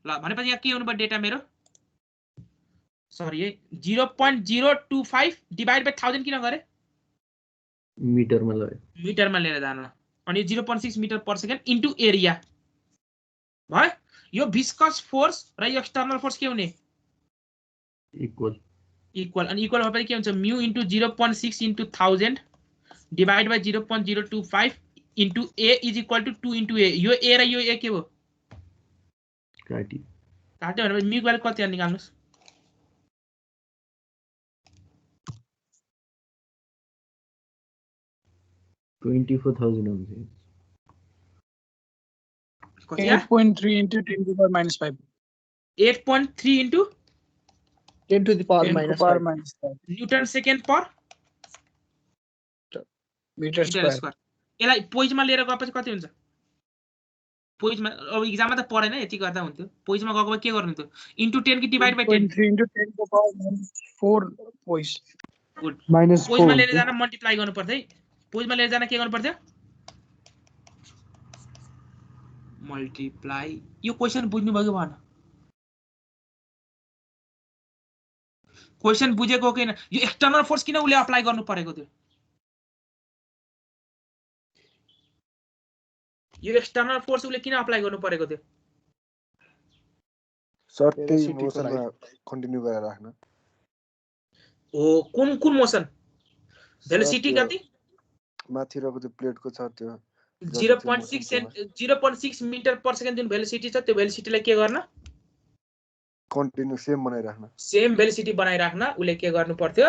S2: ल भनेपछि यहाँ के हुनु पर्यो डेटा मेरो सरी 0.025 डिवाइड बाइ 1000 किन गरे मिटरमा लिएर जानु अनि 0.6 metre per second into area भयो यो विस्कस फोर्स र यो एक्सटर्नल फोर्स के हुने इक्वल अनि इक्वल भएपछि के हुन्छ mu into 0.6 into 1000 divide by 0.025 into A is equal to 2 into A. यो ए र यो ए के हो?
S5: काटी
S2: काट्यो भने म्यु भ्यालु कति निकाल्नुस्?
S5: $24,000 आउँछ।
S7: 8.3 into 10 to the power minus 5.
S2: 8.3 into
S6: 10 to the power
S7: 10 to the
S6: minus
S7: power
S6: 5
S7: minus 5
S2: newton second per
S7: meter
S2: metre
S7: square.
S2: Square. यसलाई पोइजमा लिएर गएपछि कति हुन्छ? पोइजमा अब एक्जाममा त पढेन, यति गर्दा हुन्थ्यो। पोइजमा गएको के गर्नु थियो? इन्टु 10 कि divide by 10?
S7: 8.3 into 10 to the power minus 4 poise.
S2: Good.
S3: Minus
S2: पोइजमा
S3: 4
S2: लिएर जान मल्टिप्लाई गर्नु पर्थ्यो है। पोइजमा लिएर जान के गर्नु पर्थ्यो? मल्टिप्लाई। यो क्वेशन बुझ्नु भयो कि भएन? क्वेशन बुझेको कि हैन? यो एक्सटर्नल फोर्स किन उले अप्लाई गर्नु परेको थियो? यो एक्सटर्नल फोर्स उले किन अप्लाई गर्नु परेको थियो?
S4: सर त्यही मोसनमा कन्टिन्यू गरेर राख्न।
S2: ओ कुन कुन मोसन? भेलोसिटी कति?
S4: माथिरको त्यो प्लेटको छ त्यो
S2: 0.6 मिटर पर सेकेन्ड जुन भेलोसिटी छ त्यो भेलोसिटीलाई के गर्न?
S4: कन्टिन्यू सेम बनाइराख्न।
S2: सेम भेलोसिटी बनाइराख्न उले के गर्नु पर्थ्यो?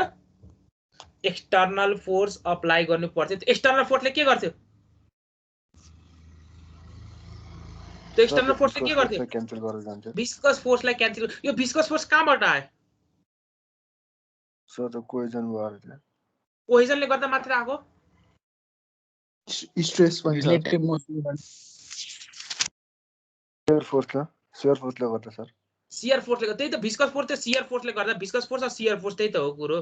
S2: एक्सटर्नल फोर्स अप्लाई गर्नु पर्थ्यो। एक्सटर्नल फोर्सले के गर्थ्यो? त्यो एक्सटर्नल फोर्सले के गर्थ्यो?
S4: क्यान्सल गरेर जान्छ।
S2: विस्कस फोर्सलाई क्यान्सल। यो विस्कस फोर्स कहाँबाट आयो?
S4: सर त कोहेजन भएर थियो।
S2: कोहेजनले गर्दा मात्र आको?
S6: स्ट्रेस पनि छ।
S7: Relative motion.
S4: शियर फोर्सले गर्दा सर।
S2: शियर फोर्सले गर्दा। त्यही त विस्कस फोर्स त्यो शियर फोर्सले गर्दा। विस्कस फोर्स र शियर फोर्स त्यही त हो कुरो।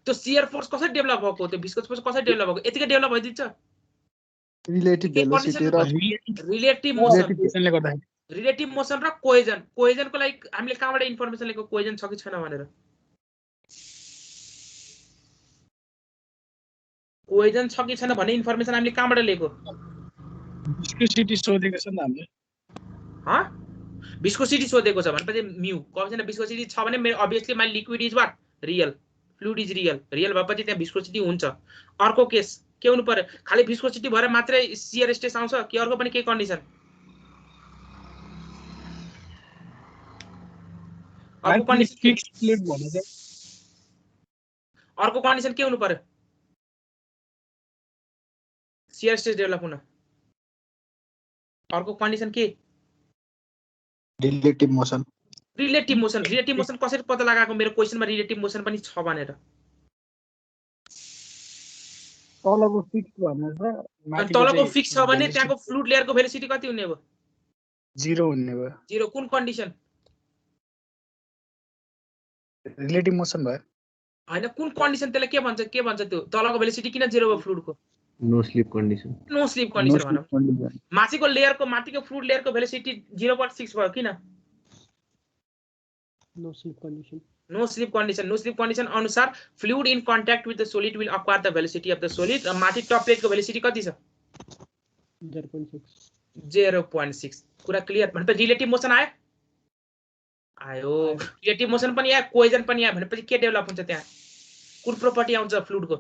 S2: त्यो शियर फोर्स कसरी डेभलप भएको? त्यो विस्कस फोर्स कसरी डेभलप भएको? यतिकै डेभलप भइदिन्छ?
S6: रिलेटिभ भेलोसिटी र
S2: रिलेटिभ मोसन।
S7: मोसनले गर्दा
S2: रिलेटिभ मोसन र कोहेजन। कोहेजनको लागि हामीले कहाँबाट इन्फर्मेसन लिएको? कोहेजन छ कि छैन भनेर। कोहेजन छ कि छैन भन्ने इन्फर्मेसन हामीले कहाँबाट लिएको?
S7: viscosity सोधेको छ नि त हामीले।
S2: ह? विस्कोसिटी सोधेको छ भनेपछि म्यु। कहिलेन विस्कोसिटी छ भने मेरो obviously my liquid is what? Real. Fluid is real. Real भएपछि त्यहाँ विस्कोसिटी हुन्छ। अर्को केस के हुनु पर्यो? खाली विस्कोसिटी भएर मात्रै शियर स्ट्रेस आउँछ कि अर्को पनि के कन्डिसन? अर्को कन्डिसन
S7: फिक्स्ड प्लेट भने चाहिँ
S2: अर्को कन्डिसन के हुनु पर्यो? शियर स्ट्रेस डेभलप हुन अर्को कन्डिसन के?
S6: Relative motion.
S2: Relative motion. Relative motion कसरी पत्ता लगाएको? मेरो क्वेशनमा रिलेटिभ मोसन पनि छ भनेर।
S7: तलको फिक्स भन्नु छ।
S2: अनि तलको फिक्स छ भने त्यहाँको फ्लुइड लेयरको भेलोसिटी कति हुने भयो?
S7: 0 हुने भयो।
S2: 0 कुन कन्डिसन?
S7: रिलेटिभ मोसन भयो।
S2: हैन कुन कन्डिसन त्यसले के भन्छ? के भन्छ त्यो? तलको भेलोसिटी किन 0 भयो फ्लुइडको?
S5: No slip condition.
S2: No slip condition भनौं। माथिको लेयरको माथिको फ्लुइड लेयरको भेलोसिटी 0.6 भयो किन?
S1: No slip condition.
S2: No slip condition. No slip condition अनुसार fluid in contact with the solid will acquire the velocity of the solid. र माथि टप प्लेटको भेलोसिटी कति छ? 0.6। कुरा क्लियर? भनेपछि रिलेटिभ मोसन आयो? आयो। रिलेटिभ मोसन पनि आयो, कोहेजन पनि आयो भनेपछि के डेभलप हुन्छ त्यहाँ? कुन प्रोपर्टी आउँछ फ्लुइडको?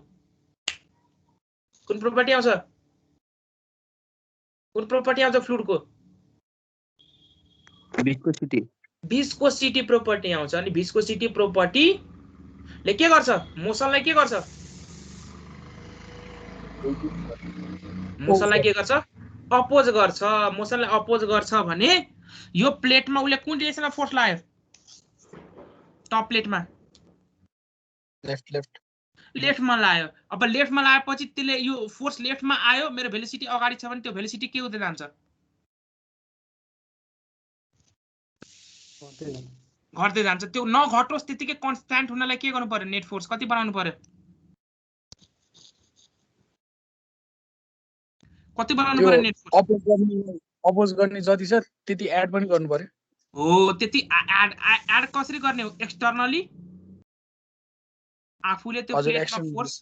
S2: कुन प्रोपर्टी आउँछ? कुन प्रोपर्टी आउँछ फ्लुइडको?
S3: विस्कोसिटी।
S2: विस्कोसिटी प्रोपर्टी आउँछ। अनि विस्कोसिटी प्रोपर्टीले के गर्छ? मोसनलाई के गर्छ? मोसनलाई के गर्छ? अपोज गर्छ। मोसनलाई अपोज गर्छ भने यो प्लेटमा उले कुन डिरेक्सनमा फोर्स लायो? टप प्लेटमा लेफ्टमा लायो। अब लेफ्टमा लाएपछि त्यसले यो फोर्स लेफ्टमा आयो, मेरो भेलोसिटी अगाडि छ भने त्यो भेलोसिटी के हुँदै जान्छ? घट्दै जान्छ। त्यो नघटोस् त्यतिकै कन्स्ट्यान्ट हुनलाई के गर्नु पर्यो? नेट फोर्स कति बनाउनु पर्यो? कति बनाउनु पर्यो नेट फोर्स?
S7: अपोज गर्ने जति छ त्यति एड पनि गर्नु पर्यो।
S2: हो त्यति एड कसरी गर्ने हो? एक्सटर्नली आफूले त्यो प्लेटमा फोर्स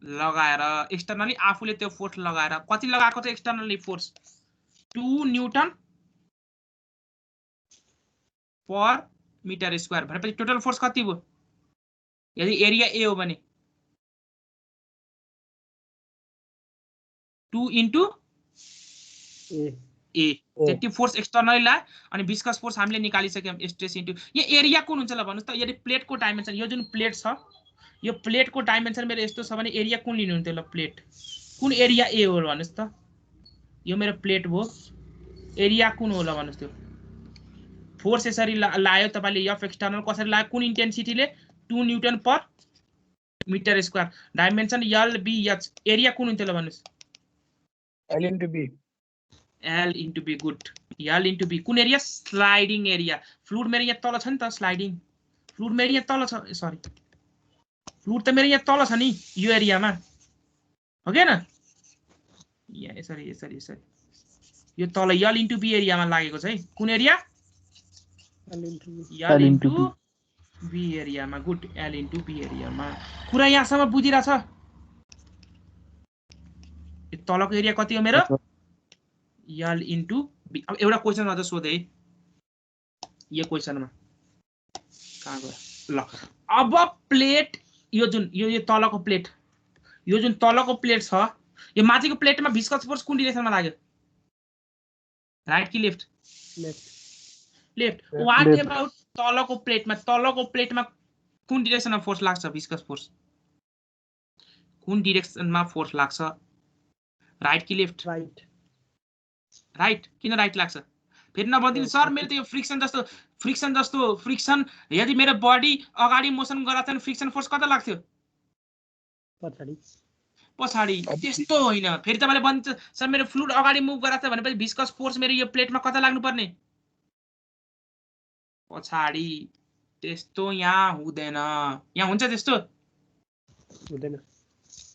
S2: लगाएर, एक्सटर्नली आफूले त्यो फोर्स लगाएर कति लगाएको छ? Externally force 2 newton per metre square भनेपछि टोटल फोर्स कति भयो? यदि एरिया ए हो भने 2 into ए त्यति फोर्स एक्सटर्नली ला अनि विस्कस फोर्स हामीले निकालिसक्यौं स्ट्रेस इन्टु यो एरिया कुन हुन्छ ल भन्नुस् त यदि प्लेटको डाइमेन्सन यो जुन प्लेट छ यो प्लेटको डाइमेन्सन मेरो यस्तो छ भने एरिया कुन लिनु हुन्थ्यो ल प्लेट कुन एरिया ए हो भन्नुस् त यो मेरो प्लेट हो एरिया कुन हो ल भन्नुस् त्यो फोर्स यसरी लायो तपाईले एफ एक्सटर्नल कसरी लायो कुन इन्टेन्सिटीले 2 newton per metre square dimension L B H area कुन हुन्थ्यो ल भन्नुस्
S7: L into B.
S2: L into B good L into B कुन एरिया स्लाइडिङ एरिया फ्लुइड मेरो यहाँ तल छ नि त स्लाइडिङ फ्लुइड मेरो यहाँ तल छ सरी फ्लुइड त मेरो यहाँ तल छ नि यो एरियामा हो के न यहाँ यसरी यो तल L into B एरियामा लागेको छ है कुन एरिया L into B एरियामा गुड L into B एरियामा कुरा यहाँसम्म बुझिरा छ यो तलको एरिया कति हो मेरो L into B अब एउटा क्वेशन अझ सोधे यो क्वेशनमा कहाँ गयो ल अब प्लेट यो जुन यो तलको प्लेट यो जुन तलको प्लेट छ यो माथिको प्लेटमा विस्कस फोर्स कुन डिरेक्सनमा लाग्यो राइट कि लेफ्ट लेफ्ट व्हाट अबाउट तलको प्लेटमा कुन डिरेक्सनमा फोर्स लाग्छ विस्कस फोर्स कुन डिरेक्सनमा फोर्स लाग्छ राइट कि लेफ्ट राइट किन राइट लाग्छ फेरि नभनिदिनु सर मेरो त यो फ्रिक्सन जस्तो यदि मेरो बडी अगाडि मोसन गराछ भने फ्रिक्सन फोर्स कता लाग्थ्यो पछाडी त्यस्तो होइन फेरि तपाईले भन्छ सर मेरो फ्लुइड अगाडि मुभ गराछ भनेपछि विस्कस फोर्स मेरो यो प्लेटमा कता लाग्नु पर्ने पछाडी त्यस्तो यहाँ हुँदैन यहाँ हुन्छ त्यस्तो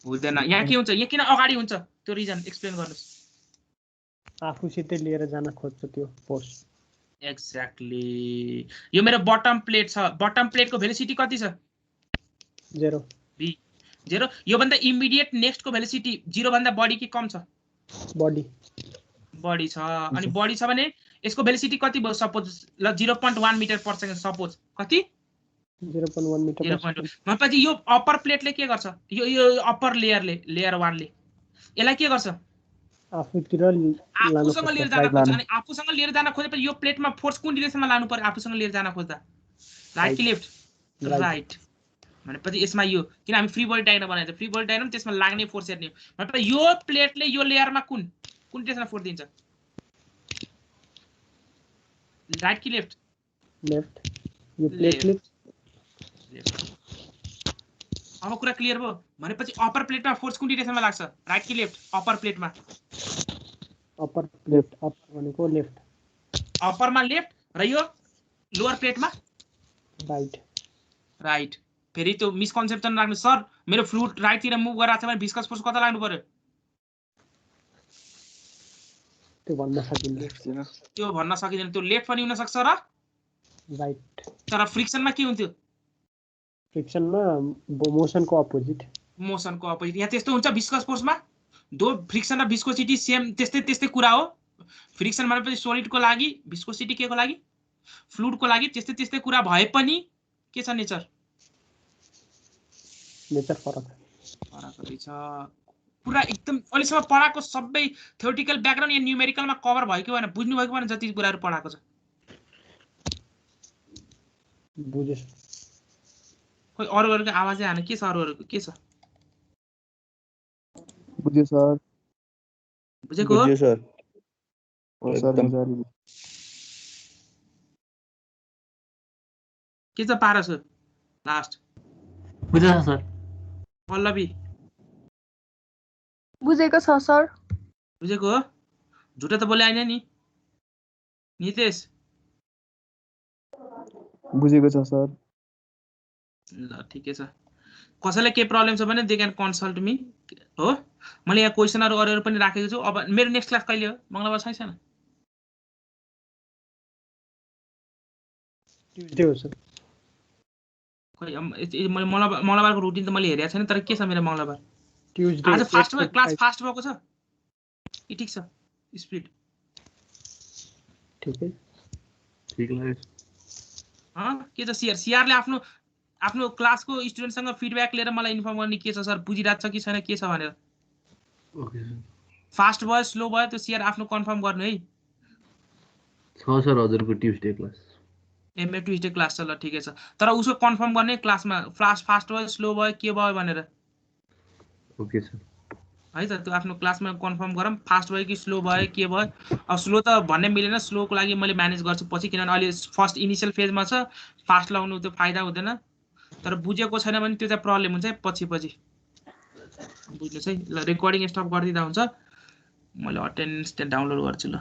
S2: हुँदैन यहाँ के हुन्छ यहाँ किन अगाडि हुन्छ त्यो रिजन एक्सप्लेन गर्नुस्
S8: आफूसितै लिएर जान खोज्छ त्यो फोर्स
S2: एक्ज्याक्टली यो मेरो बटम प्लेट छ बटम प्लेटको भेलोसिटी कति छ
S8: 0
S2: बी 0 यो भन्दा इमिडिएट नेक्स्ट को भेलोसिटी 0 भन्दा बढी कि कम छ बढी छ अनि बढी छ भने यसको भेलोसिटी कति भयो सपोज ल 0.1 मिटर पर सेकेन्ड सपोज कति
S8: 0.1 मिटर
S2: भनेपछि यो अप्पर प्लेटले के गर्छ यो अप्पर लेयर 1 ले यसलाई के गर्छ
S8: आफूसँग
S2: लिएर जान खोज्छ अनि आफूसँग लिएर जान खोजेपछि यो प्लेटमा फोर्स कुन डिरेक्सनमा लानु पर्यो आफूसँग लिएर जान खोज्दा राइट कि लेफ्ट राइट भनेपछि यसमा यो किन हामी फ्री बडी डायग्राम बनाएको छ फ्री बडी डायग्राम त्यसमा लाग्ने फोर्स हेर्ने भनेपछि यो प्लेटले यो लेयरमा कुन डिरेक्सनमा फोर्स दिन्छ राइट कि लेफ्ट
S8: यो प्लेटले
S2: अब कुरा क्लियर भयो भनेपछि अप्पर प्लेटमा फोर्स कुन डिरेक्सनमा लाग्छ राइट कि लेफ्ट अप्पर प्लेटमा
S8: अप्पर भनेको लेफ्ट
S2: अप्परमा लेफ्ट र यो लोअर प्लेटमा राइट फेरि त्यो मिसकन्सेप्सन राख्नु सर मेरो फ्लुइड राइट तिर मुभ गरिरहेछ भने विस्कस फोर्स कता लाग्नु पर्यो
S8: त्यो भन्न
S2: सकिँदैन त्यो लेफ्ट पनि हुन सक्छ र
S8: राइट
S2: तर फ्रिक्सनमा के हुन्थ्यो
S8: फ्रिक्सनमा मोसनको अपोजिट
S2: यहाँ त्यस्तो हुन्छ विस्कस फोर्समा दो फ्रिक्सन र विस्कोसिटी सेम त्यस्तै कुरा हो फ्रिक्सन भनेपछि सोलिडको लागि विस्कोसिटी के को लागि फ्लुइडको लागि त्यस्तै कुरा भए पनि के छ नेचर
S8: फरक
S2: रहेछ पुरा एकदम अहिलेसम्म पढाएको सबै थ्योरेटिकल ब्याकग्राउन्ड या न्यूमेरिकलमा कभर भयो कि भएन बुझ्नु भयो कि भएन जति कुराहरू पढाएको छ
S8: बुझे
S2: खोइ अरूहरूको आवाजै आएन के छ अरूहरूको के छ
S3: बुझे सर
S2: बुझेको
S3: सर
S2: के छ पारस लास्ट
S1: बुझ्छ सर
S2: पल्लवी
S9: बुझेको छ सर
S2: बुझेको हो झुटो त बोले आएन नि नितेश
S3: बुझेको छ सर
S2: ल ठिकै छ कसैलाई के प्रब्लम छ भने दे क्यान कन्सल्ट मी हो मैले यहाँ क्वेशनहरु अरूहरु पनि राखेको छु अब मेरो नेक्स्ट क्लास कहिले हो मंगलबार छैन
S8: ट्युजडे हो सर
S2: खोइ मैले मंगलबारको रुटिन त मैले हेरेको छैन तर के छ मेरो मंगलबार
S8: ट्युजडे
S2: आज फास्ट क्लास फास्ट भएको छ कि ठीक छ स्पिड
S8: ठीक है
S5: ठीक है
S2: के छ सीआर ले आफ्नो क्लासको स्टुडेन्टसँग फिडब्याक लिएर मलाई इन्फर्म गर्ने के छ सर बुझिराछ कि छैन के छ भनेर
S5: ओके सर
S2: फास्ट भयो स्लो भयो त्यो सिआर आफ्नो कन्फर्म गर्नु है।
S5: छ सर हजुरको Tuesday class.
S2: MA Tuesday class छ ल ठिकै छ, तर उसको कन्फर्म गर्ने क्लासमा फास्ट भयो स्लो भयो के भयो भनेर।
S5: Okay sir.
S2: है त त्यो आफ्नो क्लासमा कन्फर्म गरौँ फास्ट भयो कि स्लो भयो के भयो। अब स्लो त भन्ने मिलेन, स्लोको लागि मैले म्यानेज गर्छु पछि, किनभने अहिले फर्स्ट इनिसियल फेजमा छ, फास्ट लगाउनु त्यो फाइदा हुँदैन। तर बुझेको छैन भने त्यो चाहिँ प्रब्लम हुन्छ है पछि बुझ्नुहोस् है। ल रेकर्डिङ स्टप गरिदिँदा हुन्छ, मैले अटेन्डेन्स त्यहाँ डाउनलोड गर्छु ल।